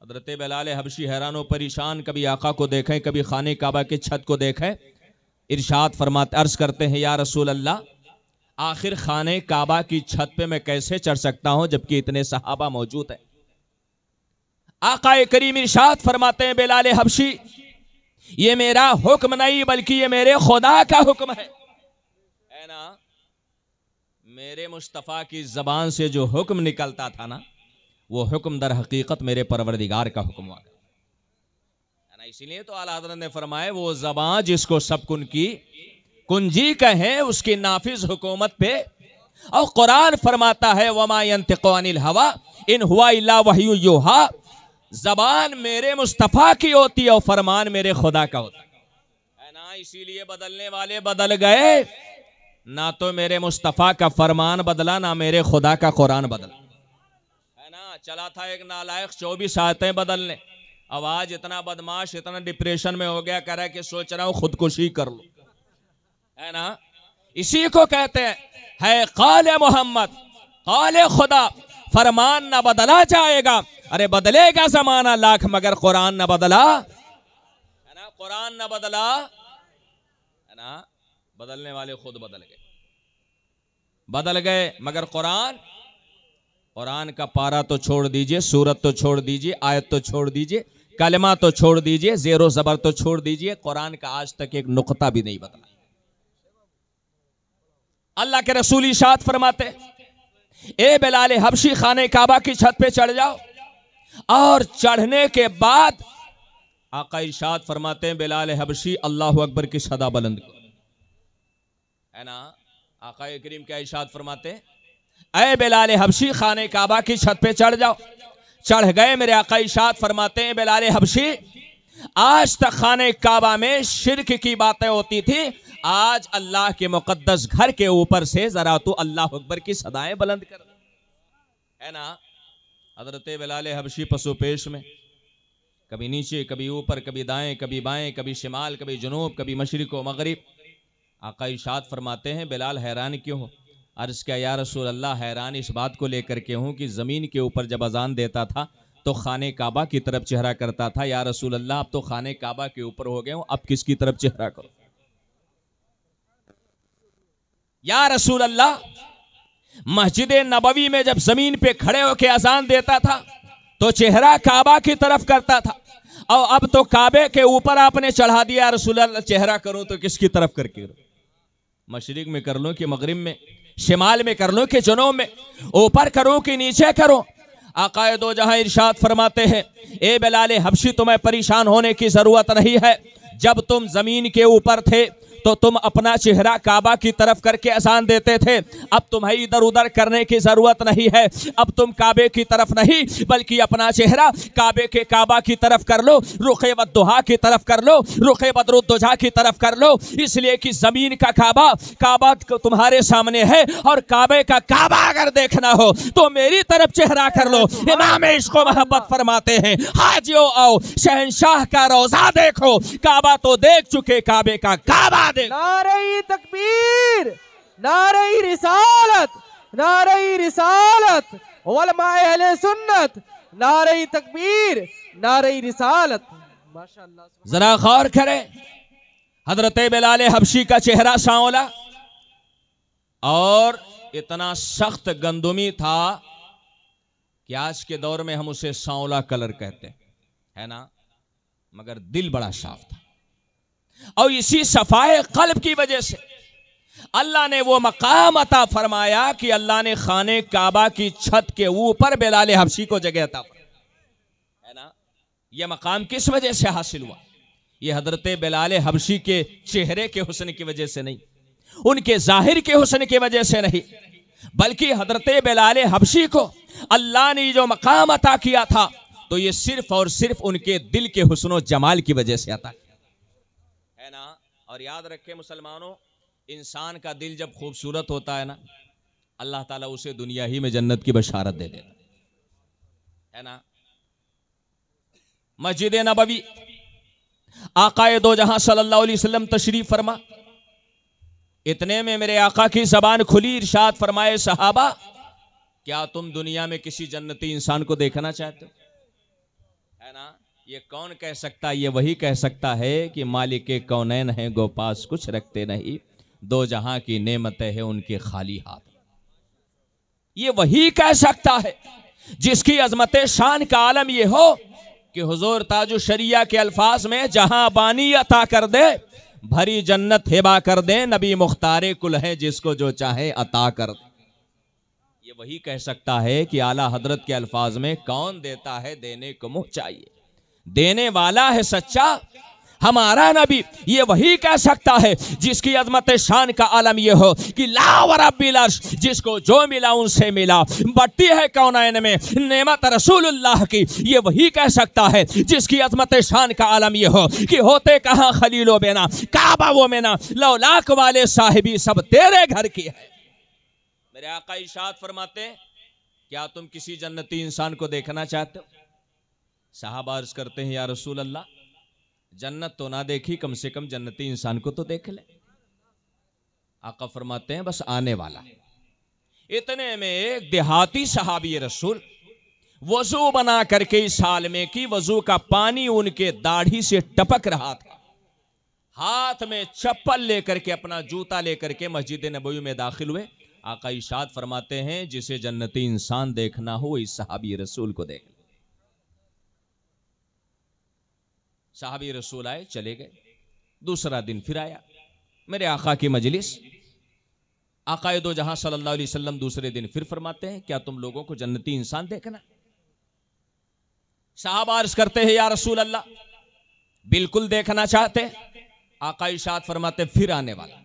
हजरत बिलाल हबशी हैरान परेशान, कभी आका को देखें कभी खाने काबा की छत को देखें। इरशाद फरमाते अर्ज करते हैं या रसूल अल्लाह, आखिर खाने काबा की छत पे मैं कैसे चढ़ सकता हूं जबकि इतने सहाबा मौजूद हैं? आका करीम इरशाद फरमाते हैं बिलाल हबशी, ये मेरा हुक्म नहीं बल्कि ये मेरे खुदा का हुक्म है ना। मेरे मुस्तफ़ा की ज़बान से जो हुक्म निकलता था ना, वो हुक्म दर हकीकत मेरे परवरदिगार का हुक्म हुआ है ना। इसीलिए तो आला हज़रत ने फरमाए वो ज़बान जिसको सब कुन की कुंजी कहे उसकी नाफिज हुकूमत पे। और कुरान फरमाता है वमा यंतिक़ु अनिल हवा इन हुआ इल्ला वह्यु यूहा। ज़बान मेरे मुस्तफ़ा की होती है और फरमान मेरे खुदा का होता है ना। इसीलिए बदलने वाले बदल गए, ना तो मेरे मुस्तफ़ा का फरमान बदला ना मेरे खुदा का कुरान बदला, है ना। चला था एक नालायक 24 आयतें बदलने, आवाज इतना बदमाश इतना डिप्रेशन में हो गया, कह रहा है कि सोच रहा हूं खुदकुशी कर लो, है ना। इसी को कहते हैं क़ौले मोहम्मद क़ौले खुदा, फरमान ना बदला जाएगा। अरे बदलेगा जमाना लाख मगर कुरान ना बदला, है ना। कुरान ना बदला, है ना। बदलने वाले खुद बदल गए मगर कुरान का पारा तो छोड़ दीजिए, सूरत तो छोड़ दीजिए, आयत तो छोड़ दीजिए, कलमा तो छोड़ दीजिए, ज़ेरो ज़बर तो छोड़ दीजिए, कुरान का आज तक एक नुक्ता भी नहीं बदला। अल्लाह के रसूल इरशाद फरमाते ए बिलाल हबशी खाने काबा की छत पे चढ़ जाओ और चढ़ने के बाद आका इरशाद फरमाते हैं बिलाल हबशी अल्लाहु अकबर की सदा बुलंद करो, है ना। आका करीम क्या इरशाद फरमाते हैं ए बिलाल हबशी खाने काबा की छत पे चढ़ जाओ। चढ़ गए, मेरे आका इरशाद फरमाते हैं बिलाल हबशी आज तक खाने काबा में शिरक की बातें होती थी, आज अल्लाह के मुकद्दस घर के ऊपर से जरा तो अल्लाह अकबर की सदाएं बुलंद कर, है ना। हजरत बिलाल हबशी पसोपेश में कभी नीचे कभी ऊपर, कभी दाएं कभी बाएं, कभी शिमाल कभी जुनूब, कभी मशरिक व मगरिब। आका इरशाद फरमाते हैं बिलाल हैरान क्यों हो? अर्ज़ किया या रसूल अल्लाह, हैरान इस बात को लेकर के हूँ कि ज़मीन के ऊपर जब अजान देता था तो खाने काबा की तरफ चेहरा करता था। या रसूल अल्लाह अब तो खाने काबा के ऊपर हो गए हूँ, अब किसकी तरफ चेहरा करो? या रसूल अल्लाह, मस्जिद नबवी में जब जमीन पे खड़े होकर अजान देता था तो चेहरा काबा की तरफ करता था, और अब तो काबे के ऊपर आपने चढ़ा दिया रसूल अल्लाह, चेहरा करूं तो किसकी तरफ करके करूं? मशरिक में कर लो कि मगरिब में, शिमाल में कर लो कि जनूब में, ऊपर करो कि नीचे करो? आकाए दो जहां इरशाद फरमाते हैं ए बिलाल हबशी तुम्हें परेशान होने की जरूरत नहीं है। जब तुम जमीन के ऊपर थे तो तुम अपना चेहरा काबा की तरफ करके अजान देते थे। अब तुम्हें इधर उधर करने की जरूरत नहीं है। अब तुम काबे की तरफ नहीं बल्कि अपना चेहरा काबा की तरफ कर लो, रुखे बद्दुहा की तरफ कर लो, रुखे बदरुद्दुजा की तरफ कर लो। इसलिए कि जमीन का काबा तुम्हारे सामने है और काबे का काबा अगर देखना हो तो मेरी तरफ चेहरा कर लो। इमाम इश्क़ व मोहब्बत फरमाते हैं, हाजियो आओ शहंशाह का रोजा देखो, काबा तो देख चुके, काबे का काबा देखो। नारे तकबीर, नारे रिसालत, नारे रिसालत, उलमाए अहले सुन्नत, नारे तकबीर, नारे रिसालत। माशाअल्लाह। जरा गौर करें, हजरत बिलाल हबशी का चेहरा सांवला और इतना सख्त गंदुमी था कि आज के दौर में हम उसे सांवला कलर कहते है ना, मगर दिल बड़ा साफ था। और इसी सफाए कल्ब की वजह से अल्लाह ने वो मकाम अता फरमाया कि अल्लाह ने खाने काबा की छत के ऊपर बिलाल हबशी को जगह अता है ना। ये मकाम किस वजह से हासिल हुआ? ये हजरत बिलाल हबशी के चेहरे के हुस्न की वजह से नहीं, उनके जाहिर के हुस्न की वजह से नहीं, बल्कि हजरत बिलाल हबशी को अल्लाह ने जो मकाम अता किया था तो ये सिर्फ और सिर्फ उनके दिल के हुस्न जमाल की वजह से अता है ना। और याद रखें मुसलमानों, इंसान का दिल जब खूबसूरत होता है ना, अल्लाह ताला उसे दुनिया ही में जन्नत की बशारत दे देता है ना। मस्जिद नबवी आकाए दो जहां सल्लल्लाहु अलैहि वसल्लम तशरीफ फरमा, इतने में मेरे आका की जबान खुली, इरशाद फरमाए, सहाबा क्या तुम दुनिया में किसी जन्नती इंसान को देखना चाहते हो? है ना। ये कौन कह सकता है? ये वही कह सकता है कि मालिक कौनैन है गो पास कुछ रखते नहीं, दो जहां की नेमतें हैं उनके खाली हाथ। ये वही कह सकता है जिसकी अजमत शान का आलम ये हो कि हुजूर ताजु शरिया के अल्फाज में जहां बानी अता कर दे, भरी जन्नत हिबा कर दे, नबी मुख्तारे कुल है जिसको जो चाहे अता कर दे। ये वही कह सकता है कि आला हजरत के अल्फाज में कौन देता है देने को मुँह चाहिए, देने वाला है सच्चा हमारा नबी। ये वही कह सकता है जिसकी अजमत शान का आलम ये हो कि ला व रब्बिल अर्श, जिसको जो मिला उनसे मिला, बट्टी है कौनैन में नेमत रसूलुल्लाह की। ये वही कह सकता है जिसकी अजमत शान का आलम ये हो कि होते कहाँ खलीलो बेना, काबा वो में ना, लौलाक वाले साहिबी सब तेरे घर की है। मेरे आका इरशाद फरमाते हैं, क्या तुम किसी जन्नती इंसान को देखना चाहते हो? साहबा अर्ज करते हैं, या रसूल अल्लाह, जन्नत तो ना देखी, कम से कम जन्नती इंसान को तो देख ले। आका फरमाते हैं, बस आने वाला है। इतने में एक देहाती सहाबी रसूल वजू बना करके इस हाल में कि वजू का पानी उनके दाढ़ी से टपक रहा था, हाथ में चप्पल लेकर के, अपना जूता लेकर के मस्जिद नबवी में दाखिल हुए। आका इरशाद फरमाते हैं, जिसे जन्नती इंसान देखना हो इस सहाबी रसूल को देख। साहबी रसूल आए, चले गए। दूसरा दिन फिर आया मेरे आका की मजलिस। आकाए दो जहां सल्लल्लाहु अलैहि वसल्लम दूसरे दिन फिर फरमाते हैं, क्या तुम लोगों को जन्नती इंसान देखना? साहबा अर्ज करते हैं, या रसूल अल्लाह, बिल्कुल देखना चाहते हैं। आका इरशाद फरमाते, फिर आने वाला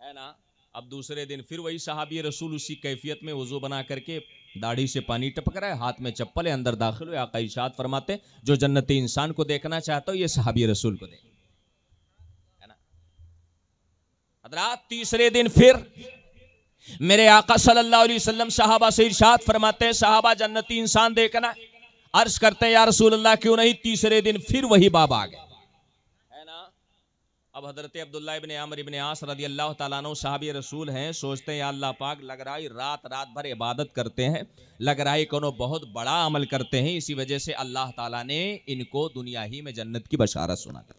है ना। अब दूसरे दिन फिर वही सहाबी रसूल उसी कैफियत में वजू बना करके, दाढ़ी से पानी टपक रहा है, हाथ में चप्पल है, अंदर दाखिल हुए। आका इरशाद फरमाते, जो जन्नती इंसान को देखना चाहता हो ये सहाबी रसूल को देख, है ना। हज़रात तीसरे दिन फिर मेरे आका सल्लल्लाहु अलैहि वसल्लम सहाबा से इरशाद फरमाते हैं, सहाबा जन्नती इंसान देखना। अर्ज करते हैं, या रसूल अल्लाह क्यों नहीं। तीसरे दिन फिर वही बाब आ गए, है ना। अब हजरत अब्दुल्लाह इब्न अमर इब्न आस रदियल्लाहु ताला अन्हु सहाबी रसूल हैं, सोचते हैं, या अल्लाह पाक, लग रहा है रात भर इबादत करते हैं, लग रहा है कोनो बहुत बड़ा अमल करते हैं, इसी वजह से अल्लाह ताला ने इनको दुनिया ही में जन्नत की बशारत सुना दी।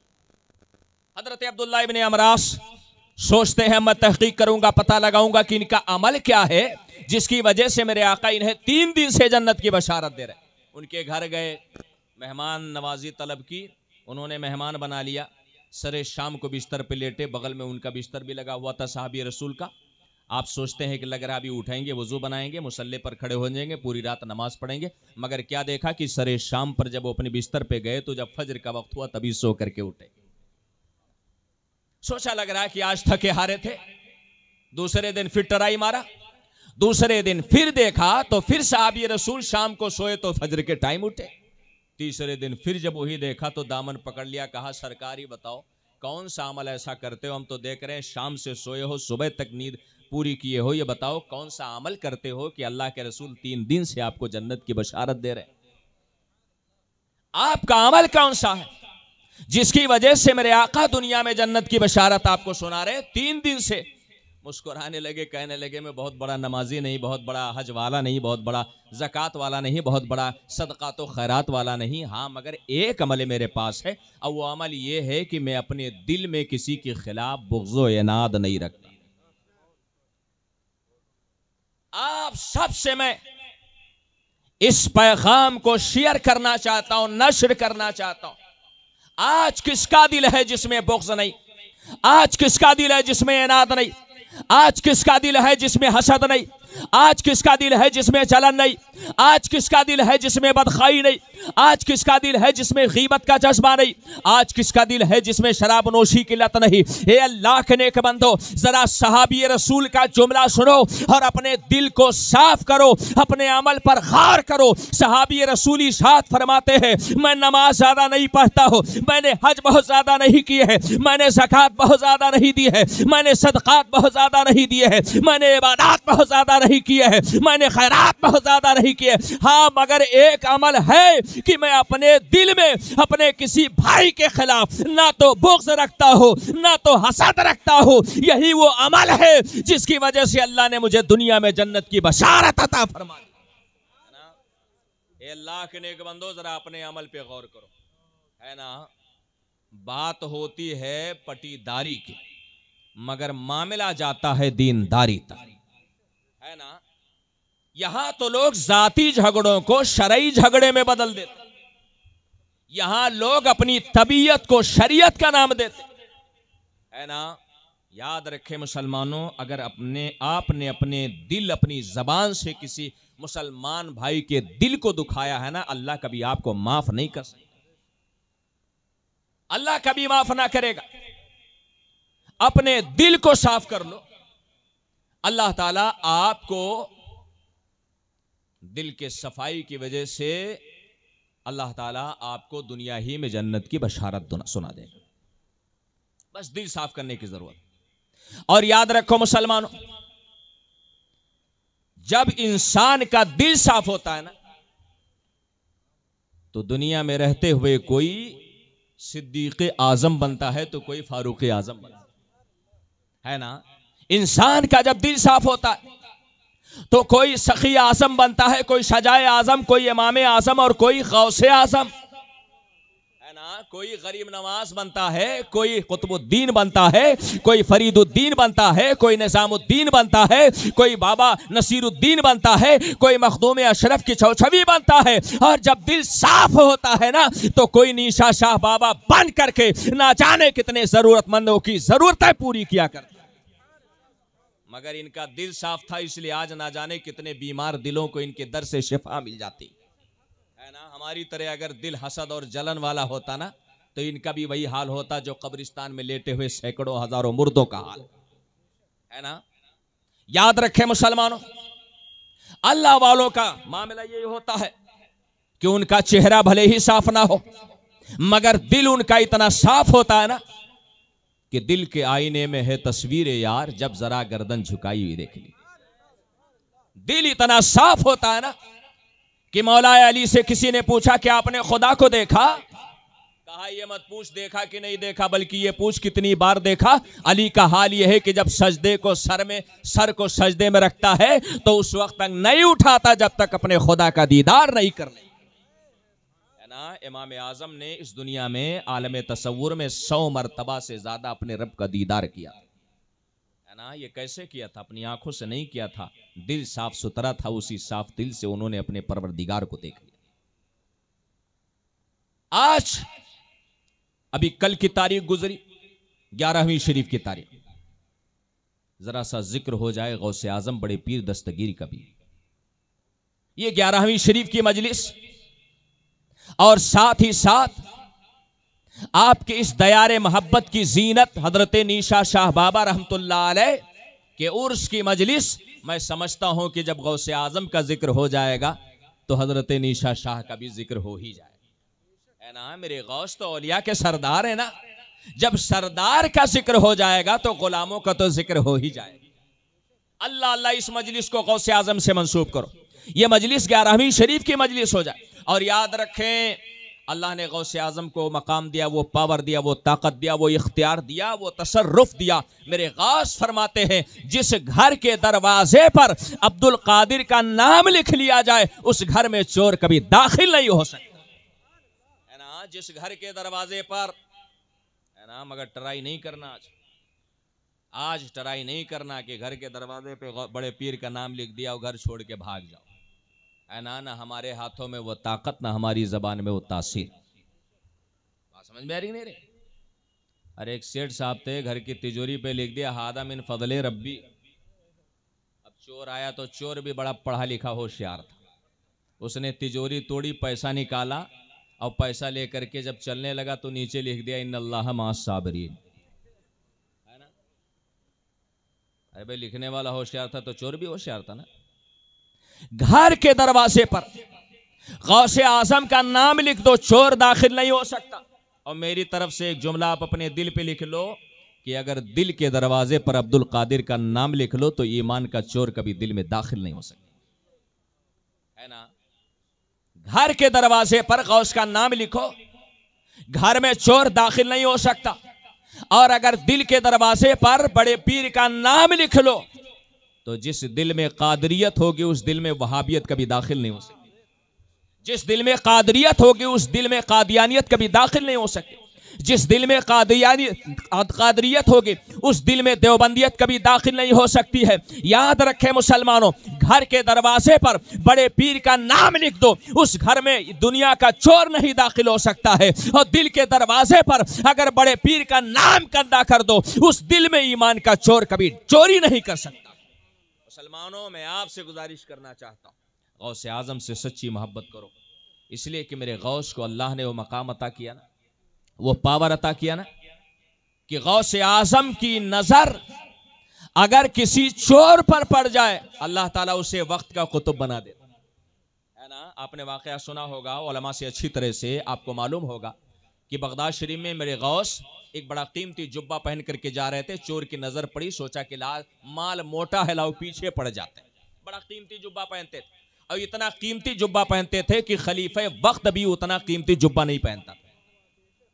हजरत अब्दुल्लाह इब्न अमर आस सोचते हैं, मैं तहकीक करूंगा, पता लगाऊंगा कि इनका अमल क्या है जिसकी वजह से मेरे आका इन्हें 3 दिन से जन्नत की बशारत दे रहे। उनके घर गए, मेहमान नवाजी तलब की, उन्होंने मेहमान बना लिया, सरे शाम को बिस्तर पे लेटे, बगल में उनका बिस्तर भी लगा हुआ था साहबी रसूल का। आप सोचते हैं कि लग रहा अभी उठाएंगे, वजू बनाएंगे, मुसल्ले पर खड़े हो जाएंगे, पूरी रात नमाज पढ़ेंगे, मगर क्या देखा कि सरे शाम पर जब वो अपने बिस्तर पे गए तो जब फजर का वक्त हुआ तभी सो करके उठे। सोचा लग रहा है कि आज थके हारे थे। दूसरे दिन फिर टराई मारा, दूसरे दिन फिर देखा तो फिर साहब ये रसूल शाम को सोए तो फजर के टाइम उठे। तीसरे दिन फिर जब वही देखा तो दामन पकड़ लिया, कहा सरकार ही बताओ कौन सा अमल ऐसा करते हो, हम तो देख रहे हैं शाम से सोए हो सुबह तक नींद पूरी किए हो, ये बताओ कौन सा अमल करते हो कि अल्लाह के रसूल 3 दिन से आपको जन्नत की बशारत दे रहे हैं। आपका अमल कौन सा है जिसकी वजह से मेरे आका दुनिया में जन्नत की बशारत आपको सुना रहे। 3 दिन से मुस्कुराने लगे, कहने लगे मैं बहुत बड़ा नमाजी नहीं, बहुत बड़ा हज वाला नहीं, बहुत बड़ा ज़कात वाला नहीं, बहुत बड़ा सदका तो खैरात वाला नहीं, हाँ मगर एक अमल मेरे पास है और वो अमल ये है कि मैं अपने दिल में किसी के खिलाफ बुग़्ज़ो इनाद नहीं रखता। आप सबसे मैं इस पैगाम को शेयर करना चाहता हूं, नश्र करना चाहता हूं। आज किसका दिल है जिसमें बुग़्ज़ नहीं? आज किसका दिल है जिसमें इनाद नहीं? आज किसका दिल है जिसमें हसद नहीं? आज किसका दिल है जिसमें जलन नहीं? आज किसका दिल है जिसमें बदखाई नहीं? आज किसका दिल है जिसमें गीबत का जज्बा नहीं? आज किसका दिल है जिसमें शराब नोशी की लत नहीं? हे अल्लाह के नेक बंदो, जरा सहाबी रसूल का जुमला सुनो और अपने दिल को साफ करो, अपने अमल पर गौर करो। सहाबी रसूल इरशाद फरमाते हैं, मैं नमाज ज्यादा नहीं पढ़ता हूँ, मैंने हज बहुत ज्यादा नहीं किए हैं, मैंने ज़कात बहुत ज्यादा नहीं दी है, मैंने सदकात बहुत ज्यादा नहीं दिए हैं, मैंने इबादत बहुत ज्यादा नहीं किए हैं, मैंने खैरात बहुत ज्यादा नहीं किए, हाँ मगर एक अमल है कि मैं अपने दिल में अपने किसी भाई के खिलाफ ना तो बुग़्ज़ रखता हूँ ना तो हसद रखता हूँ। यही वो अमल है जिसकी वजह से अल्लाह ने मुझे दुनिया में जन्नत की बशारत अता फरमाई। अल्लाह के नेक बंदो, जरा अपने अमल पे गौर करो, है ना। बात होती है पटीदारी की मगर मामला जाता है दीनदारी तक, है ना। यहां तो लोग जाती झगड़ों को शरई झगड़े में बदल देते, यहां लोग अपनी तबीयत को शरीयत का नाम देते, है ना। याद रखे मुसलमानों, अगर आपने अपने दिल अपनी जबान से किसी मुसलमान भाई के दिल को दुखाया है ना, अल्लाह कभी आपको माफ नहीं कर सकता, अल्लाह कभी माफ ना करेगा। अपने दिल को साफ कर लो, अल्लाह ताला आपको दिल के सफाई की वजह से अल्लाह ताला आपको दुनिया ही में जन्नत की बशारत सुना देगा। बस दिल साफ करने की जरूरत। और याद रखो मुसलमानों, जब इंसान का दिल साफ होता है ना, तो दुनिया में रहते हुए कोई सिद्दीक़ आज़म बनता है तो कोई फारूक आज़म बनता है ना। इंसान का जब दिल साफ होता है तो कोई सखी आज़म बनता है, कोई सजाए आज़म, कोई इमाम आज़म और कोई गौसे आज़म, है ना। कोई गरीब नवाज बनता है, कोई कुतुबुद्दीन बनता है, कोई फरीदुद्दीन बनता है, कोई निज़ामुद्दीन बनता है, कोई बाबा नसीरुद्दीन बनता है, कोई मखदूम अशरफ की छवछवी बनता है। और जब दिल साफ होता है ना, तो कोई निशा शाह बाबा बन करके ना जाने कितने जरूरतमंदों की जरूरतें पूरी किया करता। मगर इनका दिल साफ था, इसलिए आज ना जाने कितने बीमार दिलों को इनके दर से शिफा मिल जाती है ना। हमारी तरह अगर दिल हसद और जलन वाला होता ना, तो इनका भी वही हाल होता जो कब्रिस्तान में लेटे हुए सैकड़ों हजारों मुर्दों का हाल है ना। याद रखे मुसलमानों, अल्लाह वालों का मामला यही होता है कि उनका चेहरा भले ही साफ ना हो मगर दिल उनका इतना साफ होता है ना कि दिल के आईने में है तस्वीर यार, जब जरा गर्दन झुकाई हुई देख ली। दिल इतना साफ होता है ना कि मौलाए अली से किसी ने पूछा कि आपने खुदा को देखा? कहा ये मत पूछ देखा कि नहीं देखा, बल्कि ये पूछ कितनी बार देखा। अली का हाल ये है कि जब सजदे को सर को सजदे में रखता है तो उस वक्त तक नहीं उठाता जब तक अपने खुदा का दीदार नहीं कर ले। इमाम आज़म ने इस दुनिया में आलम तसव्वुर में 100 मरतबा से ज्यादा अपने रब का दीदार किया, है ना। ये कैसे किया था? अपनी आंखों से नहीं किया था, दिल साफ सुथरा था, उसी साफ दिल से उन्होंने अपने परवरदिगार को देख लिया। आज अभी कल की तारीख गुजरी, 11वीं शरीफ की तारीख, जरा सा जिक्र हो जाए गौसे आजम बड़े पीर दस्तगीर का भी। ये 11वीं शरीफ की मजलिस और साथ ही साथ आपके इस दयारे मोहब्बत की जीनत हजरत निशा शाह बाबा रहमतुल्लाह अलैह के उर्स की मजलिस, मैं समझता हूं कि जब गौसे आजम का जिक्र हो जाएगा तो हजरत निशा शाह का भी जिक्र हो ही जाएगा, है ना। मेरे गौस तो औलिया के सरदार है ना, जब सरदार का जिक्र हो जाएगा तो गुलामों का तो जिक्र हो ही जाएगा। अल्लाह अल्लाह इस मजलिस को गौसे आजम से मंसूब करो, ये मजलिस 11वीं शरीफ की मजलिस हो जाए। और याद रखें, अल्लाह ने गौसे आजम को मकाम दिया, वो पावर दिया, वो ताकत दिया, वो इख्तियार दिया, वो तसर्रुफ दिया। मेरे गौस फरमाते हैं, जिस घर के दरवाजे पर अब्दुल कादिर का नाम लिख लिया जाए उस घर में चोर कभी दाखिल नहीं हो सकता, है ना। जिस घर के दरवाजे पर, है ना, मगर ट्राई नहीं करना, आज ट्राई नहीं करना कि घर के दरवाजे पे बड़े पीर का नाम लिख दिया और घर छोड़ के भाग जाओ, है ना। ना हमारे हाथों में वो ताकत, ना हमारी जबान में वो तासीर। बात समझ में आ रही नहीं रे? अरे एक सेठ साहब थे, घर की तिजोरी पे लिख दिया हादा मिन फजले रब्बी। अब चोर आया तो चोर भी बड़ा पढ़ा लिखा होशियार था, उसने तिजोरी तोड़ी, पैसा निकाला और पैसा लेकर के जब चलने लगा तो नीचे लिख दिया इन्नल्लाह मास साबिरीन, है ना। अरे भाई लिखने वाला होशियार था तो चोर भी होशियार था ना। घर के दरवाजे पर गौसे आजम का नाम लिख दो, चोर दाखिल नहीं हो सकता। और मेरी तरफ से एक जुमला आप अपने दिल पे लिख लो कि अगर दिल के दरवाजे पर अब्दुल कादिर का नाम लिख लो तो ईमान का चोर कभी दिल में दाखिल नहीं हो सकता, है ना। घर के दरवाजे पर गौस का नाम लिखो, घर में चोर दाखिल नहीं हो सकता। और अगर दिल के दरवाजे पर बड़े पीर का नाम लिख लो तो जिस दिल में कादरियत होगी उस दिल में वहाबियत कभी दाखिल नहीं हो सकती, जिस दिल में कादरियत होगी उस दिल में कादियानियत कभी दाखिल नहीं हो सकती, जिस दिल में कादरियत होगी उस दिल में देवबंदियत कभी दाखिल नहीं हो सकती है। याद रखें मुसलमानों, घर के दरवाजे पर बड़े पीर का नाम लिख दो, उस घर में दुनिया का चोर नहीं दाखिल हो सकता है। और दिल के दरवाजे पर अगर बड़े पीर का नाम कंधा कर दो, उस दिल में ईमान का चोर कभी चोरी नहीं कर सकता। मुसलमानों, मैं आपसे गुजारिश करना चाहता हूँ, गौसे आजम से सच्ची मोहब्बत करो, इसलिए कि मेरे गौस को अल्लाह ने वो मकाम अता किया ना, वो पावर अता किया ना, कि गौसे आजम की नजर अगर किसी चोर पर पड़ जाए अल्लाह ताला उसे वक्त का कुतुब बना देता है ना। आपने वाकया सुना होगा, उलमा से अच्छी तरह से आपको मालूम होगा कि बगदाद शरीफ में मेरे गौस एक बड़ा कीमती जुब्बा पहन करके जा रहे थे, चोर की नजर पड़ी, सोचा कि माल मोटा है, लाओ पीछे पड़ जाते हैं। बड़ा कीमती जुब्बा पहनते थे, और इतना कीमती जुब्बा पहनते थे कि खलीफे वक्त भी उतना कीमती जुब्बा नहीं पहनता था,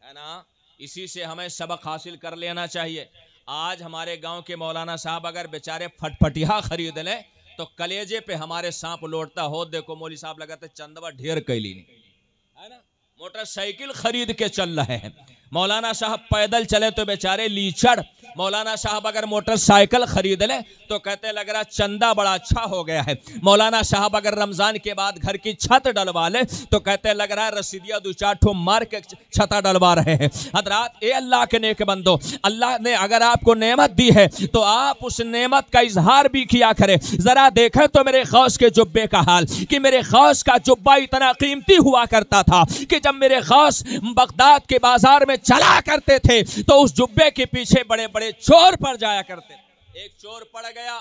है ना। इसी से हमें सबक हासिल कर लेना चाहिए। आज हमारे गांव के मौलाना साहब अगर बेचारे फटफटिया खरीद लें तो कलेजे पे हमारे सांप लौटता हो। देखो मौली साहब लगाते चंदवा ढेर कैली नहीं, है ना। मोटरसाइकिल खरीद के चल रहे हैं, मौलाना साहब पैदल चले तो बेचारे लीचड़। मौलाना साहब अगर मोटरसाइकिल खरीद ले तो कहते लग रहा चंदा बड़ा अच्छा हो गया है। मौलाना साहब अगर रमजान के बाद घर की छत डलवा ले तो कहते लग रहा है रसीदिया दो चार ठो मार के छता डलवा रहे हैं। हजरात, ए अल्लाह के नेक बंदो, अल्लाह ने अगर आपको नेमत दी है तो आप उस नेमत का इजहार भी किया करें। जरा देखें तो मेरे खौस के जुब्बे का हाल, कि मेरे खौस का जुब्बा इतना कीमती हुआ करता था कि जब मेरे खौस बगदाद के बाजार में चला करते थे तो उस जुब्बे के पीछे बड़े बड़े चोर पड़ जाया करते। एक चोर पड़ गया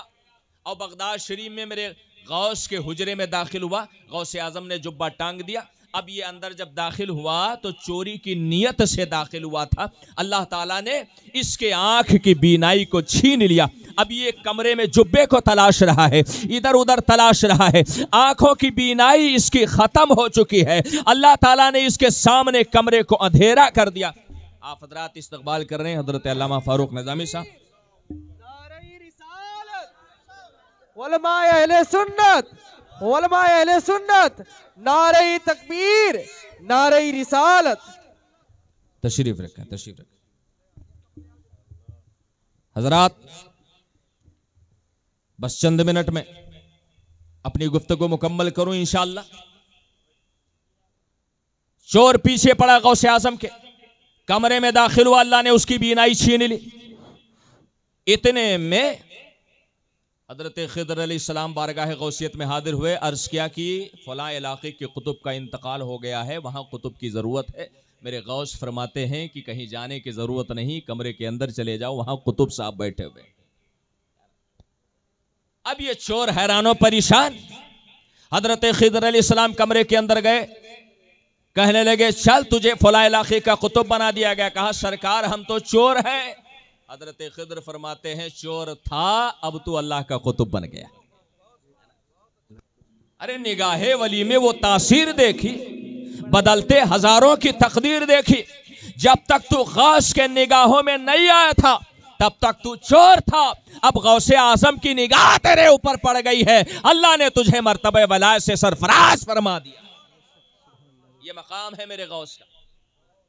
और बगदाद शरीफ में मेरे गौस के हुजरे में दाखिल हुआ, गौसे आजम ने जुब्बा टांग दिया। अब ये अंदर जब दाखिल हुआ तो चोरी की नियत से दाखिल हुआ था, अल्लाह ताला ने इसके आंख की बीनाई को छीन लिया। अब ये कमरे में जुब्बे को तलाश रहा है, इधर उधर तलाश रहा है, आंखों की बीनाई इसकी खत्म हो चुकी है। अल्लाह ताला ने इसके सामने कमरे को अंधेरा कर दिया। आप हजरात इस्तकबाल कर रहे हैं हजरत अल्लामा फारूक निज़ामी साहब। उलमाए अहले सुन्नत, उलमाए अहले सुन्नत, नारे तकबीर, नारे रिसालत। तशरीफ रखें, तशरीफ रखें हजरात। बस चंद मिनट में अपनी गुफ्तगू मुकम्मल करूं इंशाअल्लाह। चोर पीछे पड़ा गौसे आजम के, कमरे में दाखिल हुआ, अल्लाह ने उसकी बीनाई छीन ली। इतने में हजरत खिदर अलैहिस्सलाम बारगाह गौसियत में हाजिर हुए, अर्ज किया कि फलां इलाके के कुतुब का इंतकाल हो गया है, वहां कुतुब की जरूरत है, मेरे गौस फरमाते हैं कि कहीं जाने की जरूरत नहीं, कमरे के अंदर चले जाओ, वहां कुतुब साहब बैठे हुए। अब ये चोर हैरानो परेशान। हजरत खिदर अलैहिस्सलाम कमरे के अंदर गए, कहने लगे चल तुझे फला इलाके का कुतुब बना दिया गया। कहा सरकार हम तो चोर हैं। हजरत खिदर फरमाते हैं चोर था, अब तू अल्लाह का कुतुब बन गया। अरे निगाहे वली में वो तासीर देखी, बदलते हजारों की तकदीर देखी। जब तक तू गौस के निगाहों में नहीं आया था तब तक तू चोर था। अब गौसे आजम की निगाह तेरे ऊपर पड़ गई है, अल्लाह ने तुझे मर्तबे वलायत से सरफराज फरमा दिया। ये मकाम है मेरे गौस का।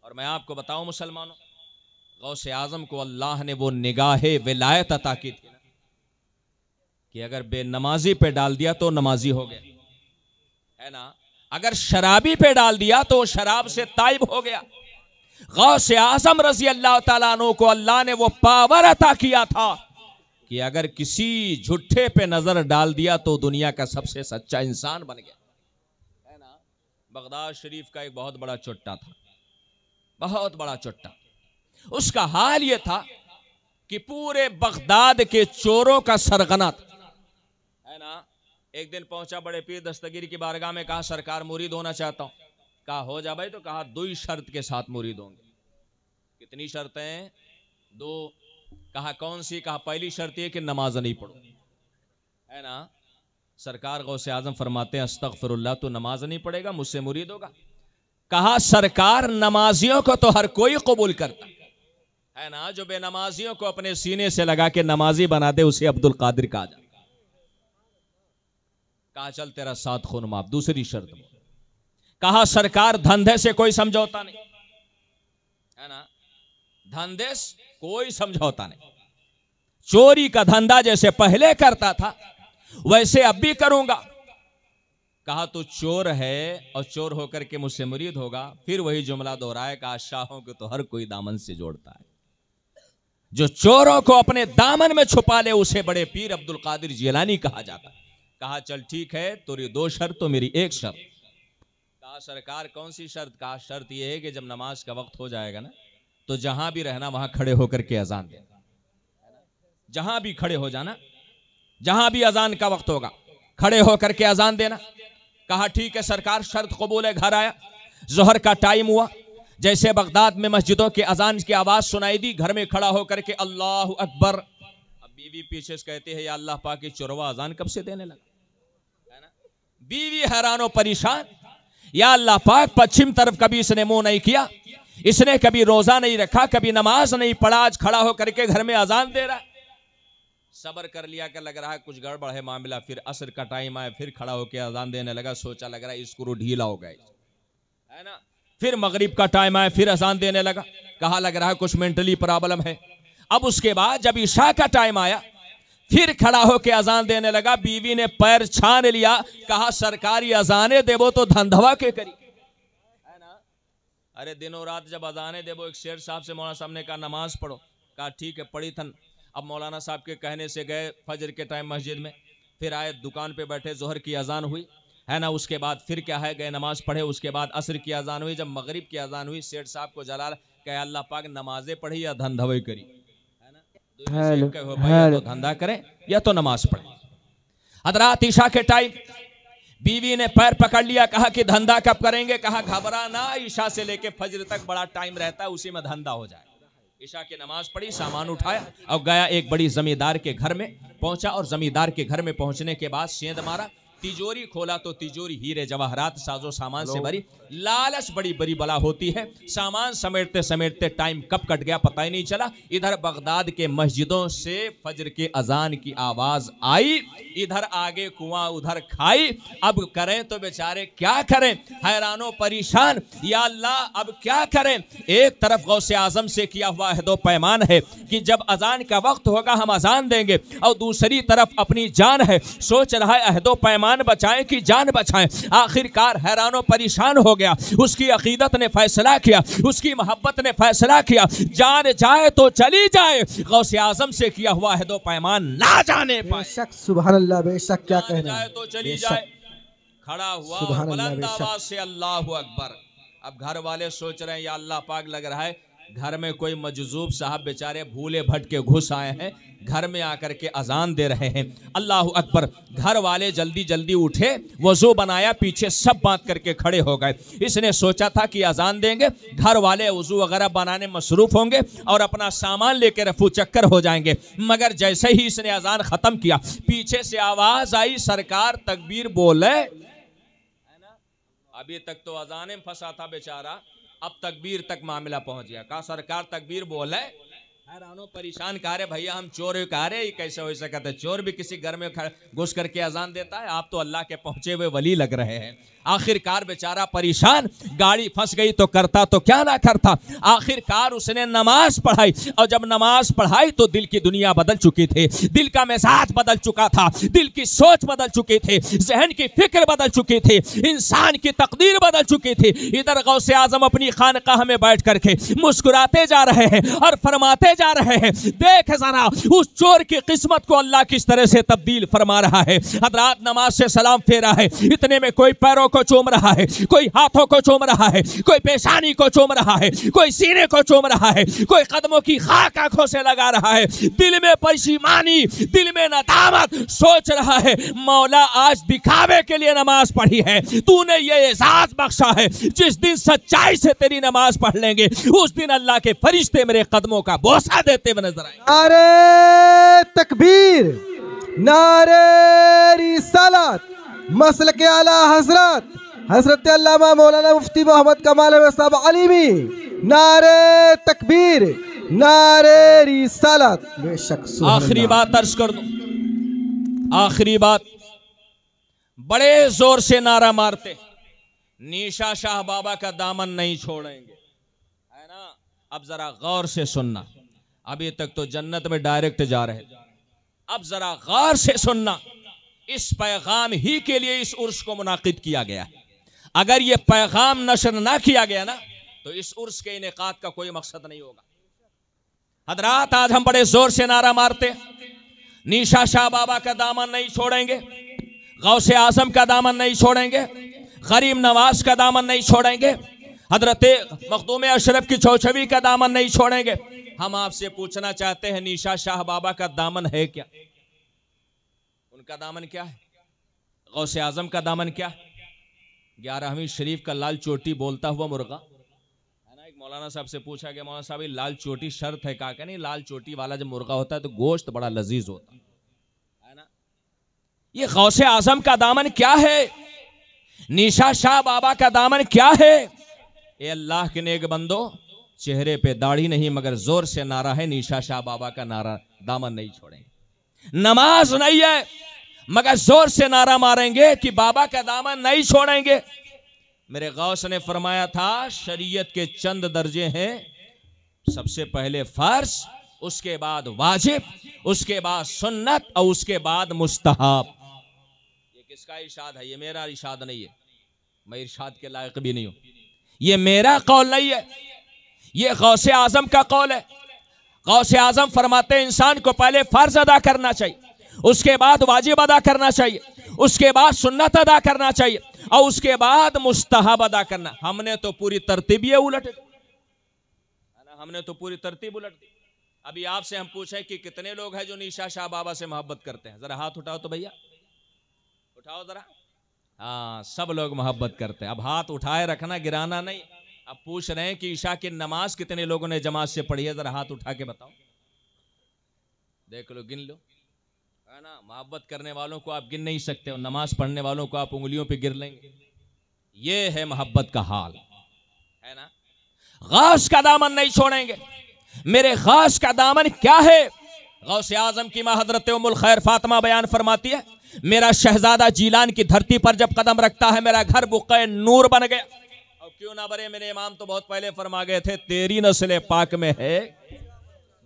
और मैं आपको बताऊं मुसलमानों, गौसे आजम को अल्लाह ने वो निगाहे विलायत अता की थी ना, कि अगर बेनमाजी पे डाल दिया तो नमाजी हो गया, है ना, अगर शराबी पे डाल दिया तो शराब से ताइब हो गया। गौसे आजम रजी अल्लाह ताला अन्हु को अल्लाह ने वो पावर अता किया था कि अगर किसी झुट्ठे पे नजर डाल दिया तो दुनिया का सबसे सच्चा इंसान बन गया, है ना। बगदाद शरीफ का एक बहुत बड़ा चुट्टा था, बहुत बड़ा चुट्टा। उसका हाल ये था कि पूरे बगदाद के चोरों का सरगना था, है ना। एक दिन पहुंचा बड़े पीर दस्तगीर की बारगाह में, कहा सरकार मुरीद होना चाहता हूं। कहा हो जा भाई। तो कहा 2 शर्त के साथ मुरीद होंगे। कितनी शर्तें? 2। कहा कौन सी? कहा पहली शर्त ये कि नमाज नहीं पढ़ो, है ना। सरकार गौसे आजम फरमाते हैं अस्तगफिरुल्लाह, तो नमाज नहीं पढ़ेगा मुझसे मुरीद होगा? कहा सरकार नमाजियों को तो हर कोई कबूल करता है ना, जो बेनमाजियों को अपने सीने से लगा के नमाजी बना दे उसे अब्दुल कादिर कहा जाए। कहा चल तेरा 7 खून माफ। दूसरी शर्त बोल। कहा सरकार धंधे से कोई समझौता नहीं, है ना, धंधे से कोई समझौता नहीं। चोरी का धंधा जैसे पहले करता था वैसे अब भी करूंगा। कहा तो चोर है और चोर होकर के मुझसे मुरीद होगा। फिर वही जुमला दोहराया, कहा शाहों को तो हर कोई दामन से जोड़ता है, जो चोरों को अपने दामन में छुपा ले उसे बड़े पीर अब्दुल कादिर जिलानी कहा जाता। कहा चल ठीक है, तेरी 2 शर्त तो मेरी 1 शर्त। कहा सरकार कौन सी शर्त? कहा शर्त यह है कि जब नमाज का वक्त हो जाएगा ना तो जहां भी रहना वहां खड़े होकर के अजान देना, जहां भी खड़े हो जाना, जहां भी अजान का वक्त होगा खड़े होकर के अजान देना। कहा ठीक है सरकार, शर्त कबूल है। घर आया, जोहर का टाइम हुआ, जैसे बगदाद में मस्जिदों के अजान की आवाज सुनाई दी, घर में खड़ा होकर के अल्लाह अकबर। अब बीवी पीछे से कहती है या अल्लाह पाक की चोरवा अजान कब से देने लगा, है ना। बीवी हैरानो परेशान, या अल्लाह पाक पश्चिम तरफ कभी इसने मुंह नहीं किया, इसने कभी रोजा नहीं रखा, कभी नमाज नहीं पढ़ा, आज खड़ा होकर के घर में अजान दे रहा है। सबर कर लिया, क्या लग रहा है कुछ गड़बड़ है मामला। फिर असर का टाइम आया, फिर खड़ा होकर अजान देने लगा। सोचा लग रहा है स्क्रू ढीला हो गया, है ना। फिर मगरिब का टाइम आया, फिर अजान देने लगा। कहा लग रहा है कुछ मेंटली प्रॉब्लम है। अब उसके बाद जब ईशा का टाइम आया फिर खड़ा होकर अजान देने लगा। बीवी ने पैर छान लिया, कहा सरकारी अजाने देवो तो धंधवा के करी, है ना। अरे दिनों रात जब अजाने देवो, एक शेर साहब से मौलाना साहब ने कहा नमाज पढ़ो। कहा ठीक है पढ़ी थन। अब मौलाना साहब के कहने से गए फजर के टाइम मस्जिद में, फिर आए दुकान पे बैठे, जोहर की अजान हुई, है ना। उसके बाद फिर क्या है, गए नमाज पढ़े। उसके बाद असर की अजान हुई। जब मगरिब की अजान हुई, सेठ साहब को जलाल कहे अल्लाह पाक नमाजें पढ़ी या धंधवे करी, है ना। या तो धंधा करें या तो नमाज पढ़े। हजरात ईशा के टाइम बीवी ने पैर पकड़ लिया, कहा कि धंधा कब करेंगे। कहा घबरा ना, ईशा से लेके फजर तक बड़ा टाइम रहता है, उसी में धंधा हो जाए। ईशा की नमाज पढ़ी, सामान उठाया और गया एक बड़ी जमींदार के घर में पहुंचा। और जमींदार के घर में पहुंचने के बाद सेंध मारा, तिजोरी खोला तो तिजोरी हीरे जवाहरात साजो सामान से भरी। लालच बड़ी बड़ी बला होती है, सामान समेटते समेटते टाइम कब कट गया पता ही नहीं चला। इधर बगदाद के मस्जिदों से फजर के अजान की आवाज आई, इधर आगे कुआं उधर खाई। अब करें तो बेचारे क्या करें, हैरानो परेशान, या अल्लाह अब क्या करें। एक तरफ गौसे आजम से किया हुआ अहदो पैमान है कि जब अजान का वक्त होगा हम अजान देंगे, और दूसरी तरफ अपनी जान है, सोच रहा है अहदो पैमान बचाएं कि जान बचाएं। आखिरकार हैरानो परेशान हो गया। उसकी अकीदत ने फैसला किया, उसकी मोहब्बत ने फैसला किया, जान जाए तो चली जाए, गौसे आजम से किया हुआ है दो पैमान ना जाने पाए। बेशक सुभान अल्लाह, बेशक क्या कहना है, तो चली जाए। खड़ा हुआ बुलंद आवाज से अल्लाहु अकबर। अब घर वाले सोच रहे हैं या अल्लाह पाक लग रहा है घर में कोई मजजूब साहब बेचारे भूले भटके घुस आए हैं, घर में आकर के अजान दे रहे हैं। अल्लाह अकबर। घर वाले जल्दी जल्दी उठे, वजू बनाया, पीछे सब बांध करके खड़े हो गए। इसने सोचा था कि अजान देंगे, घर वाले वजू वगैरह बनाने मसरूफ होंगे और अपना सामान लेकर रफू चक्कर हो जाएंगे। मगर जैसे ही इसने अजान खत्म किया, पीछे से आवाज आई, सरकार तकबीर बोले। अभी तक तो अजान में फंसा था बेचारा, अब तकबीर तक मामला पहुंच गया। कहा सरकार तकबीर बोले। हैरानो परेशान कह रहे भैया हम चोर कह रहे, कैसे हो सकता है? चोर भी किसी घर में घुस करके अजान देता है? आप तो अल्लाह के पहुंचे हुए वली लग रहे हैं। आखिरकार बेचारा परेशान, गाड़ी फंस गई तो करता तो क्या ना करता। आखिरकार उसने नमाज पढ़ाई, और जब नमाज पढ़ाई तो दिल की दुनिया बदल चुकी थी, दिल का मिजाज बदल चुका था, दिल की सोच बदल चुकी थी, जहन की फिक्र बदल चुकी थी, इंसान की तकदीर बदल चुकी थी। इधर गौसे आजम अपनी खानकाह में बैठ करके मुस्कुराते जा रहे हैं और फरमाते जा रहे हैं, देख जरा उस चोर की किस्मत को अल्लाह किस तरह से तब्दील फरमा रहा है। हजरात नमाज से सलाम फेरा है, इतने में कोई पैरों को चूम रहा है, कोई हाथों को चूम रहा है, कोई पेशानी को चूम रहा है, कोई सीने को चूम रहा है, कोई कदमों की खाक आंखों से लगा रहा है। दिल में परेशानी, दिल में नदामत, सोच रहा है मौला आज दिखावे के लिए नमाज पढ़ी है, तूने ये एजाज बख्शा है, जिस दिन सच्चाई से तेरी नमाज पढ़ लेंगे उस दिन अल्लाह के फरिश्ते मेरे कदमों का बोसा देते हुए नजर आएंगे। नारे तकबीर, नारे रिसालत, मसलक आला हजरत हजरत अल्लामा मौलाना मुफ्ती मोहम्मद कमाल साहब अलीमी। नारे तकबीर, नारे रिसालत। बेशक आखिरी बात अर्ज कर दो, आखिरी बात, बड़े जोर से नारा मारते निशा शाह बाबा का दामन नहीं छोड़ेंगे, है ना? अब जरा गौर से सुनना, अभी तक तो जन्नत में डायरेक्ट जा रहे, अब जरा गौर से सुनना। इस पैगाम ही के लिए इस उर्स को मुनाकिद किया गया है। अगर ये पैगाम नशर ना किया गया ना तो इस उर्स के इनेकाद का कोई मकसद नहीं होगा। हजरात आज हम बड़े जोर से नारा मारते, निशा शाह बाबा का दामन नहीं छोड़ेंगे, गौसे आजम का दामन नहीं छोड़ेंगे, गरीब नवाज का दामन नहीं छोड़ेंगे, हजरत मखदूम अशरफ की चौछवी का दामन नहीं छोड़ेंगे। हम आपसे पूछना चाहते हैं निशा शाह बाबा का दामन है क्या? उनका दामन क्या है? गौसे आजम का दामन क्या है? 11वीं शरीफ का लाल चोटी बोलता हुआ मुर्गा, है ना? एक मौलाना साहब से पूछा गया, मौलाना साहब लाल चोटी शर्त है? कहा नहीं, लाल चोटी वाला जब मुर्गा होता है तो गोश्त बड़ा लजीज होता है ना? ये गौसे आजम का दामन क्या है? निशा शाह बाबा का दामन क्या है? ए अल्लाह के नेक बंदो, चेहरे पे दाढ़ी नहीं मगर जोर से नारा है, निशा शाह बाबा का नारा, दामन नहीं छोड़ेंगे। नमाज नहीं है मगर जोर से नारा मारेंगे कि बाबा का दामन नहीं छोड़ेंगे। मेरे गौस ने फरमाया था शरीयत के चंद दर्जे हैं, सबसे पहले फर्ज, उसके बाद वाजिब, उसके बाद सुन्नत और उसके बाद मुस्तहब। ये किसका इरशाद है? ये मेरा इरशाद नहीं है, मैं इरशाद के लायक भी नहीं हूं, ये मेरा कौल नहीं है, ये गौसे आजम का कौल है। गौसे आजम फरमाते हैं इंसान को पहले फर्ज अदा करना चाहिए, उसके बाद वाजिब अदा करना चाहिए, उसके बाद सुन्नत अदा करना चाहिए और उसके बाद मुस्तहब अदा करना। हमने तो पूरी तरतीब ये उलट दी, हमने तो पूरी तरतीब उलट दी। अभी आपसे हम पूछें कि कितने लोग हैं जो निशा शाह बाबा से मोहब्बत करते हैं? जरा हाथ उठाओ तो भैया, उठाओ जरा। हाँ, सब लोग मोहब्बत करते हैं। अब हाथ उठाए रखना, गिराना नहीं। अब पूछ रहे हैं कि ईशा की नमाज कितने लोगों ने जमात से पढ़ी है? जरा हाथ उठा के बताओ, देख लो, गिन लो, है ना? मोहब्बत करने वालों को आप गिन नहीं सकते और नमाज पढ़ने वालों को आप उंगलियों पे गिर लेंगे। ये है मोहब्बत का हाल, है ना? गौस का दामन नहीं छोड़ेंगे। मेरे गौस का दामन क्या है? गौसे आजम की मां हजरत उम्मुल खैर फातिमा बयान फरमाती है, मेरा शहजादा जीलान की धरती पर जब कदम रखता है मेरा घर बुक़े नूर बन गया। और क्यों ना बने, मेरे इमाम तो बहुत पहले फरमा गए थे, तेरी नस्ल पाक में है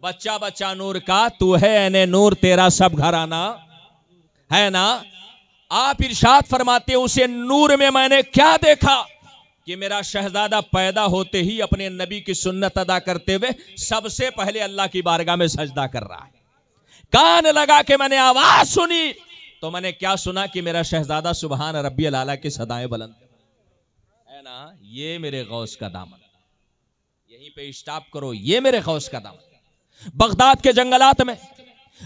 बच्चा बच्चा नूर का, तू है एने नूर तेरा सब घराना, है ना? आप इरशाद फरमाते हैं उसे नूर में मैंने क्या देखा कि मेरा शहजादा पैदा होते ही अपने नबी की सुन्नत अदा करते हुए सबसे पहले अल्लाह की बारगाह में सजदा कर रहा है। कान लगा के मैंने आवाज सुनी तो मैंने क्या सुना कि मेरा शहजादा सुबहान रब्बियल आला की सदाएं बुलंद, है ना, ये मेरे गौस का दामन, यहीं पे स्टॉप करो, ये मेरे गौस का दामन। बगदाद के जंगलात में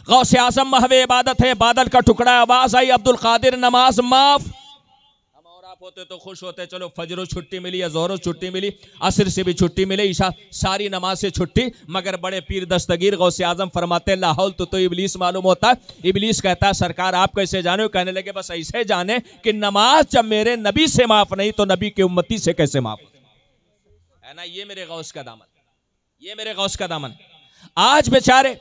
गौसे आजम महवे इबादत है, बादल का टुकड़ा, आवाज आई अब्दुल कादिर नमाज माफ। हम और आप होते तो खुश होते, चलो फजरो छुट्टी मिली या जोहरो छुट्टी मिली, असर से भी छुट्टी मिली, ईशा सारी नमाज से छुट्टी। मगर बड़े पीर दस्तगीर गौसे आजम फरमाते लाहौल तो इबलीस मालूम होता है। इबलीस कहता है सरकार आप कैसे जाने? कहने लगे बस ऐसे जाने कि नमाज जब मेरे नबी से माफ नहीं तो नबी के उम्मती से कैसे माफ है ना। ये मेरे गौस का दामन, ये मेरे गौस का दामन। आज बेचारे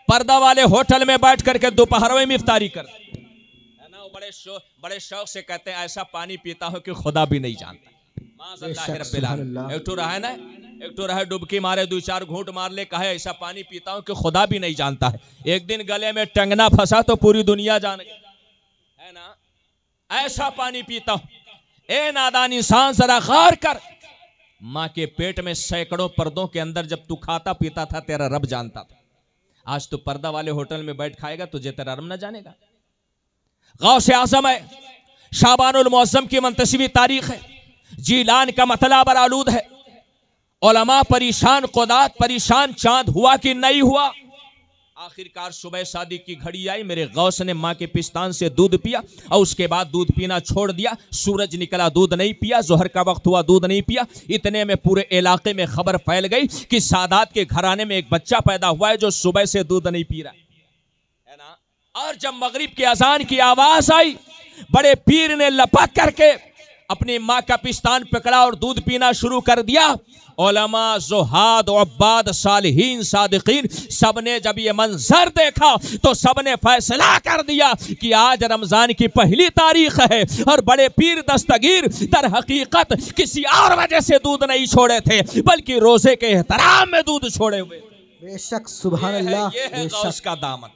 पर्दा वाले होटल में बैठ करके दोपहर में इफ्तारी करते है ना, वो बड़े शौक से कहते हैं ऐसा पानी पीता हो कि खुदा भी नहीं जानता। एक तो रहा है ना, एक तो रहा डुबकी मारे, दो चार घूंट मार ले, कहे ऐसा पानी पीता हूं कि खुदा भी नहीं जानता है। एक दिन गले में टंगना फंसा तो पूरी दुनिया जान गई है ना, ऐसा पानी पीता हूं। ए नादान इंसान जरा गौर कर, माँ के पेट में सैकड़ों पर्दों के अंदर जब तू खाता पीता था तेरा रब जानता था। आज तो पर्दा वाले होटल में बैठ खाएगा तुझे तेरा रब न जानेगा। गौसे आजम है, शाबानुल मुअज्जम की मुंतसिबी तारीख है, जीलान का मतला बरालूद है, उलमा परेशान, खुदात परेशान, चांद हुआ कि नहीं हुआ। आखिरकार सुबह शादी की घड़ी आई, मेरे गौस ने माँ के पिस्तान से दूध पिया और उसके बाद दूध पीना छोड़ दिया। सूरज निकला दूध नहीं पिया, जोहर का वक्त हुआ दूध नहीं पिया। इतने में पूरे इलाके में खबर फैल गई कि सादात के घराने में एक बच्चा पैदा हुआ है जो सुबह से दूध नहीं पी रहा है ना। और जब मगरिब की अजान की आवाज आई, बड़े पीर ने लपक करके अपनी माँ का पिस्तान पकड़ा और दूध पीना शुरू कर दिया। उलमा, ज़ुहाद, उब्बाद, सालिहीन, सादिकीन सबने जब ये मंजर देखा तो सबने फैसला कर दिया कि आज रमजान की पहली तारीख है और बड़े पीर दस्तगीर दर हकीकत किसी और वजह से दूध नहीं छोड़े थे बल्कि रोजे के एहतराम में दूध छोड़े हुए। बेशक सुभान अल्लाह, ये है गौस का दामन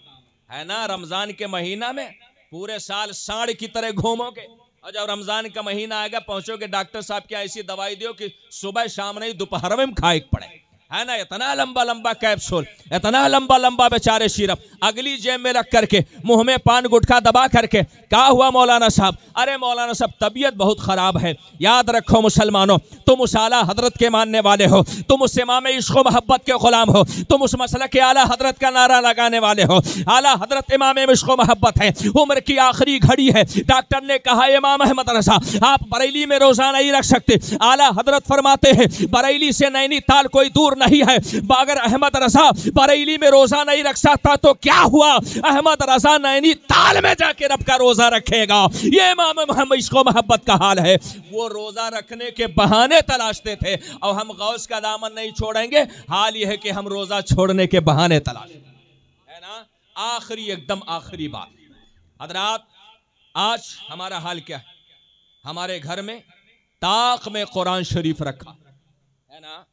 है ना। रमजान के महीना में पूरे साल सांड की तरह घूमोगे और जब रमजान का महीना आएगा पहुंचोगे डॉक्टर साहब क्या ऐसी दवाई दियो कि सुबह शाम नहीं दोपहर में खाए पड़े है ना। इतना लंबा लंबा कैप्सूल, इतना लंबा लंबा बेचारे सिरप, अगली जेब में रख करके मुंह में पान गुटखा दबा करके, क्या हुआ मौलाना साहब? अरे मौलाना साहब तबीयत बहुत खराब है। याद रखो मुसलमानों, तुम उस आला हजरत के मानने वाले हो, तुम उस इमाम इश्क व मोहब्बत के गुलाम हो, तुम उस मसलक के आला हजरत का नारा लगाने वाले हो। आला हजरत इमाम इश्क व मोहब्बत है, उम्र की आखिरी घड़ी है। डॉक्टर ने कहा इमाम अहमद रजा आप बरेली में रोजा नहीं रख सकते। आला हजरत फरमाते हैं बरेली से नैनीताल कोई दूर नहीं है, अगर अहमद रजा बरेली में रोजा नहीं रख सकता तो क्या हुआ, अहमद रजा नैनीताल में जाके रब का रोजा रखेगा। ये इमाम मोहम्मद इसको मोहब्बत का हाल है। वो रोजा रखने के बहाने तलाशते थे और हम गौस का दामन नहीं छोड़ेंगे। हाल यह है कि हम रोजा छोड़ने के बहाने तलाशते है ना। आखिरी एकदम आखिरी बात हजरात, आज हमारा हाल क्या है? हमारे घर में ताक में कुरान शरीफ रखा है ना,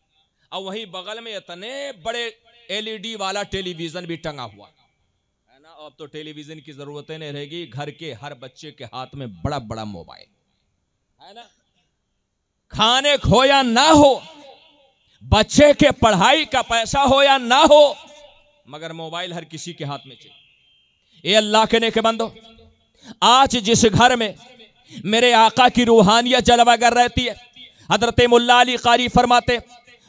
और वहीं बगल में इतने बड़े एलईडी वाला टेलीविजन भी टंगा हुआ है ना। अब तो टेलीविजन की जरूरत नहीं रहेगी, घर के हर बच्चे के हाथ में बड़ा बड़ा मोबाइल है ना। खाने खो या ना हो, बच्चे के पढ़ाई का पैसा हो या ना हो, मगर मोबाइल हर किसी के हाथ में चाहिए। ये अल्लाह के नेक बंदो, आज जिस घर में मेरे आका की रूहानियत जलवागर रहती है, हजरत मुल्ला अली कारी फरमाते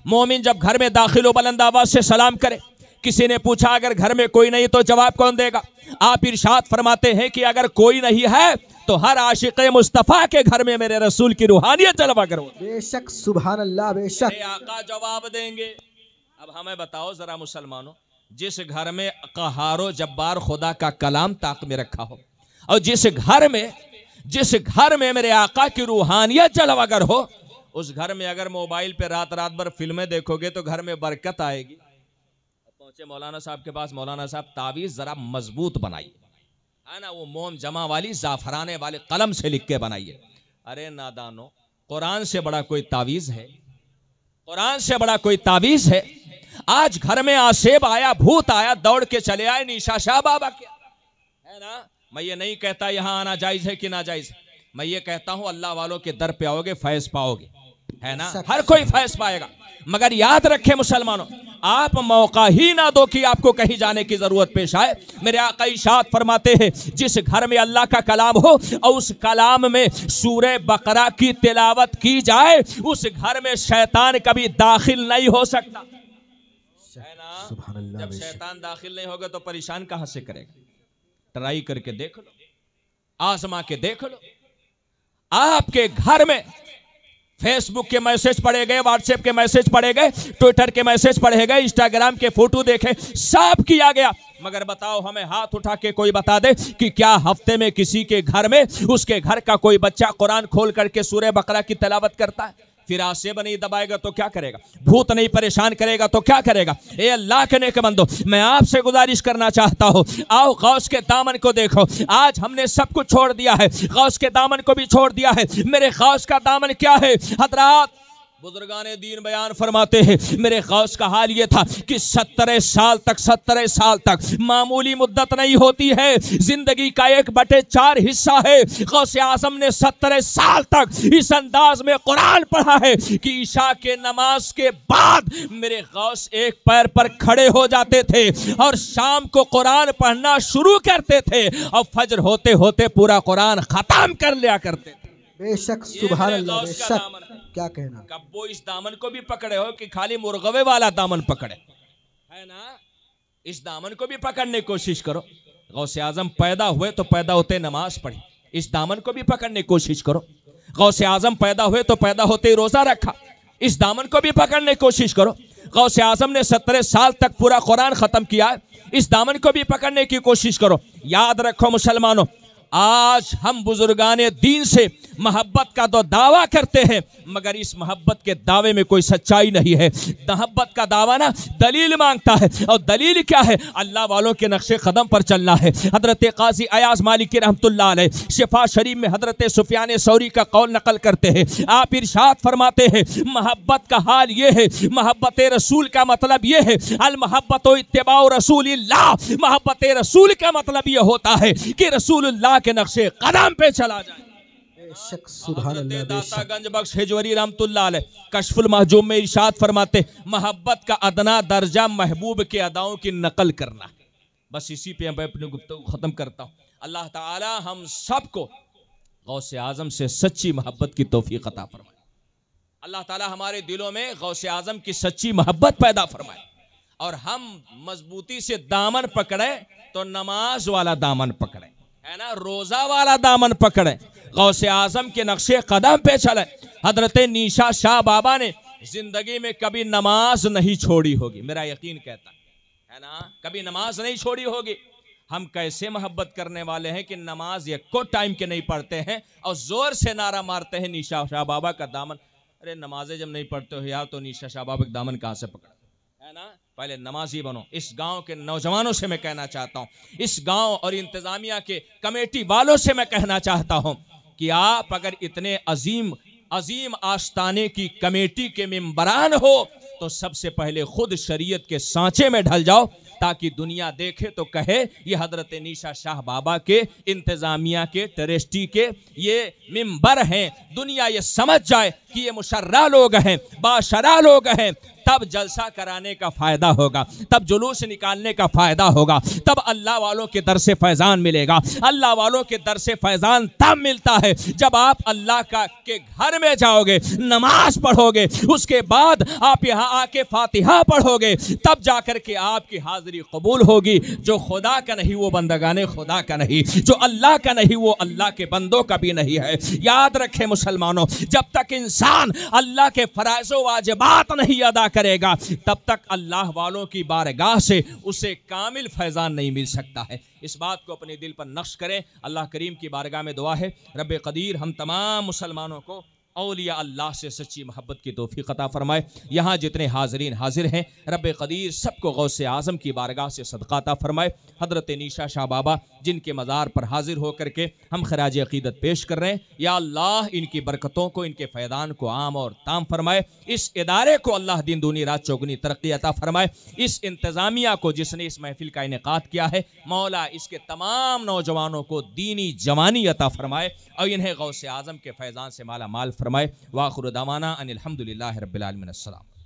मोमिन जब घर में दाखिल हो बुलंद आवाज से सलाम करे। किसी ने पूछा अगर घर में कोई नहीं तो जवाब कौन देगा? आप इरशाद फरमाते हैं कि अगर कोई नहीं है तो हर आशिक मुस्तफा के घर में मेरे रसूल की रूहानियत जलवा करो। बेशक सुभान अल्लाह, बेशक आका जवाब देंगे। अब हमें बताओ जरा मुसलमानों, जिस घर में कहारो जब्बार खुदा का कलाम ताक में रखा हो और जिस घर में मेरे आका की रूहानियत जलवागर हो, उस घर में अगर मोबाइल पे रात रात भर फिल्में देखोगे तो घर में बरकत आएगी। पहुंचे मौलाना साहब के पास, मौलाना साहब तावीज जरा मजबूत बनाइए है ना, वो मोम जमा वाली जाफराने वाले कलम से लिख के बनाइए। अरे नादानो, कुरान से बड़ा कोई तावीज है? कुरान से बड़ा कोई तावीज है? आज घर में आसेब आया, भूत आया, दौड़ के चले आए निशा शाह बाबा क्या है ना। मैं ये नहीं कहता यहां आना जायज है कि ना जायज है, मैं ये कहता हूं अल्लाह वालों के दर पे आओगे फैज पाओगे। है ना, हर कोई फैज पाएगा। मगर याद रखें मुसलमानों, आप मौका ही ना दो कि आपको कहीं जाने की जरूरत पेश आए। मेरे आका इरशाद फरमाते हैं, जिस घर में अल्लाह का कलाम हो और उस कलाम में सूरह बकरा की तिलावत की जाए, उस घर में शैतान कभी दाखिल नहीं हो सकता, है ना। जब शैतान दाखिल नहीं होगा तो परेशान कहां से करेगा। ट्राई करके देख लो, आजमा के देख लो। आपके घर में फेसबुक के मैसेज पढ़े गए, व्हाट्सएप के मैसेज पढ़े गए, ट्विटर के मैसेज पढ़े गए, इंस्टाग्राम के फोटो देखे, सब किया गया। मगर बताओ, हमें हाथ उठा के कोई बता दे कि क्या हफ्ते में किसी के घर में उसके घर का कोई बच्चा कुरान खोल करके सूरह बकरा की तिलावत करता है? फिर आसेब नहीं दबाएगा तो क्या करेगा, भूत नहीं परेशान करेगा तो क्या करेगा। ए अल्लाह के नेक बंदो, मैं आपसे गुजारिश करना चाहता हूं, आओ गौस के दामन को देखो। आज हमने सब कुछ छोड़ दिया है, गौस के दामन को भी छोड़ दिया है। मेरे गौस का दामन क्या है? हजरात बुजुर्गाने दीन बयान फरमाते हैं, मेरे गौस का हाल ये था कि 17 साल तक मामूली मुद्दत नहीं होती है, जिंदगी का 1/4 हिस्सा है। गौस आजम ने 17 साल तक इस अंदाज में कुरान पढ़ा है कि ईशा के नमाज के बाद मेरे गौस एक पैर पर खड़े हो जाते थे और शाम को कुरान पढ़ना शुरू करते थे और फजर होते होते पूरा कुरान खत्म कर लिया करते थे। बेशक सुभान अल्लाह, बेशक क्या कहना। कब वो इस दामन को भी पकड़े हो कि खाली मुर्गवे वाला दामन पकड़े, है ना। इस दामन को भी पकड़ने की कोशिश करो। गौसे आजम पैदा हुए तो पैदा होते नमाज पढ़ी, इस दामन को भी पकड़ने की कोशिश करो। गौसे आजम पैदा हुए तो पैदा होते रोजा रखा, इस दामन को भी पकड़ने की कोशिश करो। गौसे आजम ने 17 साल तक पूरा कुरान खत्म किया, इस दामन को भी पकड़ने की कोशिश करो। याद रखो मुसलमानों, आज हम बुजुर्गाने दीन से मोहब्बत का तो दावा करते हैं, मगर इस मोहब्बत के दावे में कोई सच्चाई नहीं है। मोहब्बत का दावा ना दलील मांगता है, और दलील क्या है? अल्लाह वालों के नक्शे कदम पर चलना है। हजरत काजी अयाज मालिकी रहमतुल्लाह अलैह शिफा शरीफ में हजरत सुफियान सौरी का कौल नकल करते हैं। आप इरशाद फरमाते हैं, मोहब्बत का हाल ये है, मोहब्बत रसूल का मतलब ये है, अल मोहब्बत इत्तिबा रसूलिल्लाह, मोहब्बत रसूल का मतलब ये होता है कि रसूलुल्लाह के नक्शे कदम पे चला जाए। बेशक सुभान अल्लाह, बेशक। गंज बख्श हिजवरी रहमतुल्लाह अलैह कशफुल महजूम में इरशाद फरमाते, मोहब्बत का अदना दर्जा महबूब के अदाओं की नकल करना। बस इसी पे मैं अपनी गुफ्तगू खत्म करता हूँ। अल्लाह ताला हम सबको गौसे आजम से सच्ची मोहब्बत की तौफीक अता फरमाए। अल्लाह ताला हमारे दिलों में गौसे आजम की सच्ची मोहब्बत पैदा फरमाए, और हम मजबूती से दामन पकड़े तो नमाज वाला दामन पकड़े, है ना, रोजा वाला दामन पकड़े, गौसे आजम के नक्शे कदम पे चले। हजरत निशा शाह बाबा ने जिंदगी में कभी नमाज नहीं छोड़ी होगी, मेरा यकीन कहता है ना, कभी नमाज नहीं छोड़ी होगी। हम कैसे मोहब्बत करने वाले हैं कि नमाज एको टाइम के नहीं पढ़ते हैं और जोर से नारा मारते हैं निशा शाह बाबा का दामन। अरे नमाजें जब नहीं पढ़ते हो यार तो निशा शाह बाबा का दामन कहाँ से पकड़ा, है ना। पहले नमाजी बनो। इस गांव के नौजवानों से मैं कहना चाहता हूं, इस गांव और इंतजामिया के कमेटी वालों से मैं कहना चाहता हूं कि आप अगर इतने अजीम आस्ताने की कमेटी के मेंबरान हो तो सबसे पहले खुद शरीयत के सांचे में ढल जाओ, ताकि दुनिया देखे तो कहे ये हजरत निशा शाह बाबा के, इंतजामिया के, ट्रस्टी के ये मेंबर हैं। दुनिया ये समझ जाए कि ये मुशर्रा लोग हैं, बाशरा लोग हैं, तब जलसा कराने का फायदा होगा, तब जुलूस निकालने का फायदा होगा, तब अल्लाह वालों के दर से फैजान मिलेगा। अल्लाह वालों के दर से फैजान तब मिलता है जब आप अल्लाह का के घर में जाओगे, नमाज पढ़ोगे, उसके बाद आप यहाँ आके फातिहा पढ़ोगे, तब जाकर के आपकी हाजिरी कबूल होगी। जो खुदा का नहीं वो बंदगाने खुदा का नहीं, जो अल्लाह का नहीं वो अल्लाह के बंदों का भी नहीं है। याद रखें मुसलमानों, जब तक इंसान अल्लाह के फराइज़ व वाजिबात नहीं अदा करेगा तब तक अल्लाह वालों की बारगाह से उसे कामिल फैजान नहीं मिल सकता है। इस बात को अपने दिल पर नक्श करें। अल्लाह करीम की बारगाह में दुआ है, रब कदीर हम तमाम मुसलमानों को औलिया अल्लाह से सच्ची मोहब्बत की तौफीक अता फरमाए। यहाँ जितने हाज़रीन हाजिर हैं रब कदीर सबको गौसे आज़म की बारगाह से सदका अता फरमाए। हज़रत निशा शाह बाबा जिनके मज़ार पर हाजिर होकर के हम खराज अक़ीदत पेश कर रहे हैं, या अल्लाह इनकी बरकतों को, इनके फ़ैदान को आम और ताम फरमाए। इस इदारे को अल्लाह दिन दूनी रात चौगुनी तरक्की अता फरमाए। इस इंतज़ामिया को जिसने इस महफिल का इनेकाद किया है, मौला इसके तमाम नौजवानों को दीनी जवानी अता फरमाए और इन्हें गौसे आज़म के फैज़ान से माला माल फरमाए। वाखिर दावाना अनिल हम्दुलिल्लाहि रब्बिल आलमीन। अस्सलाम।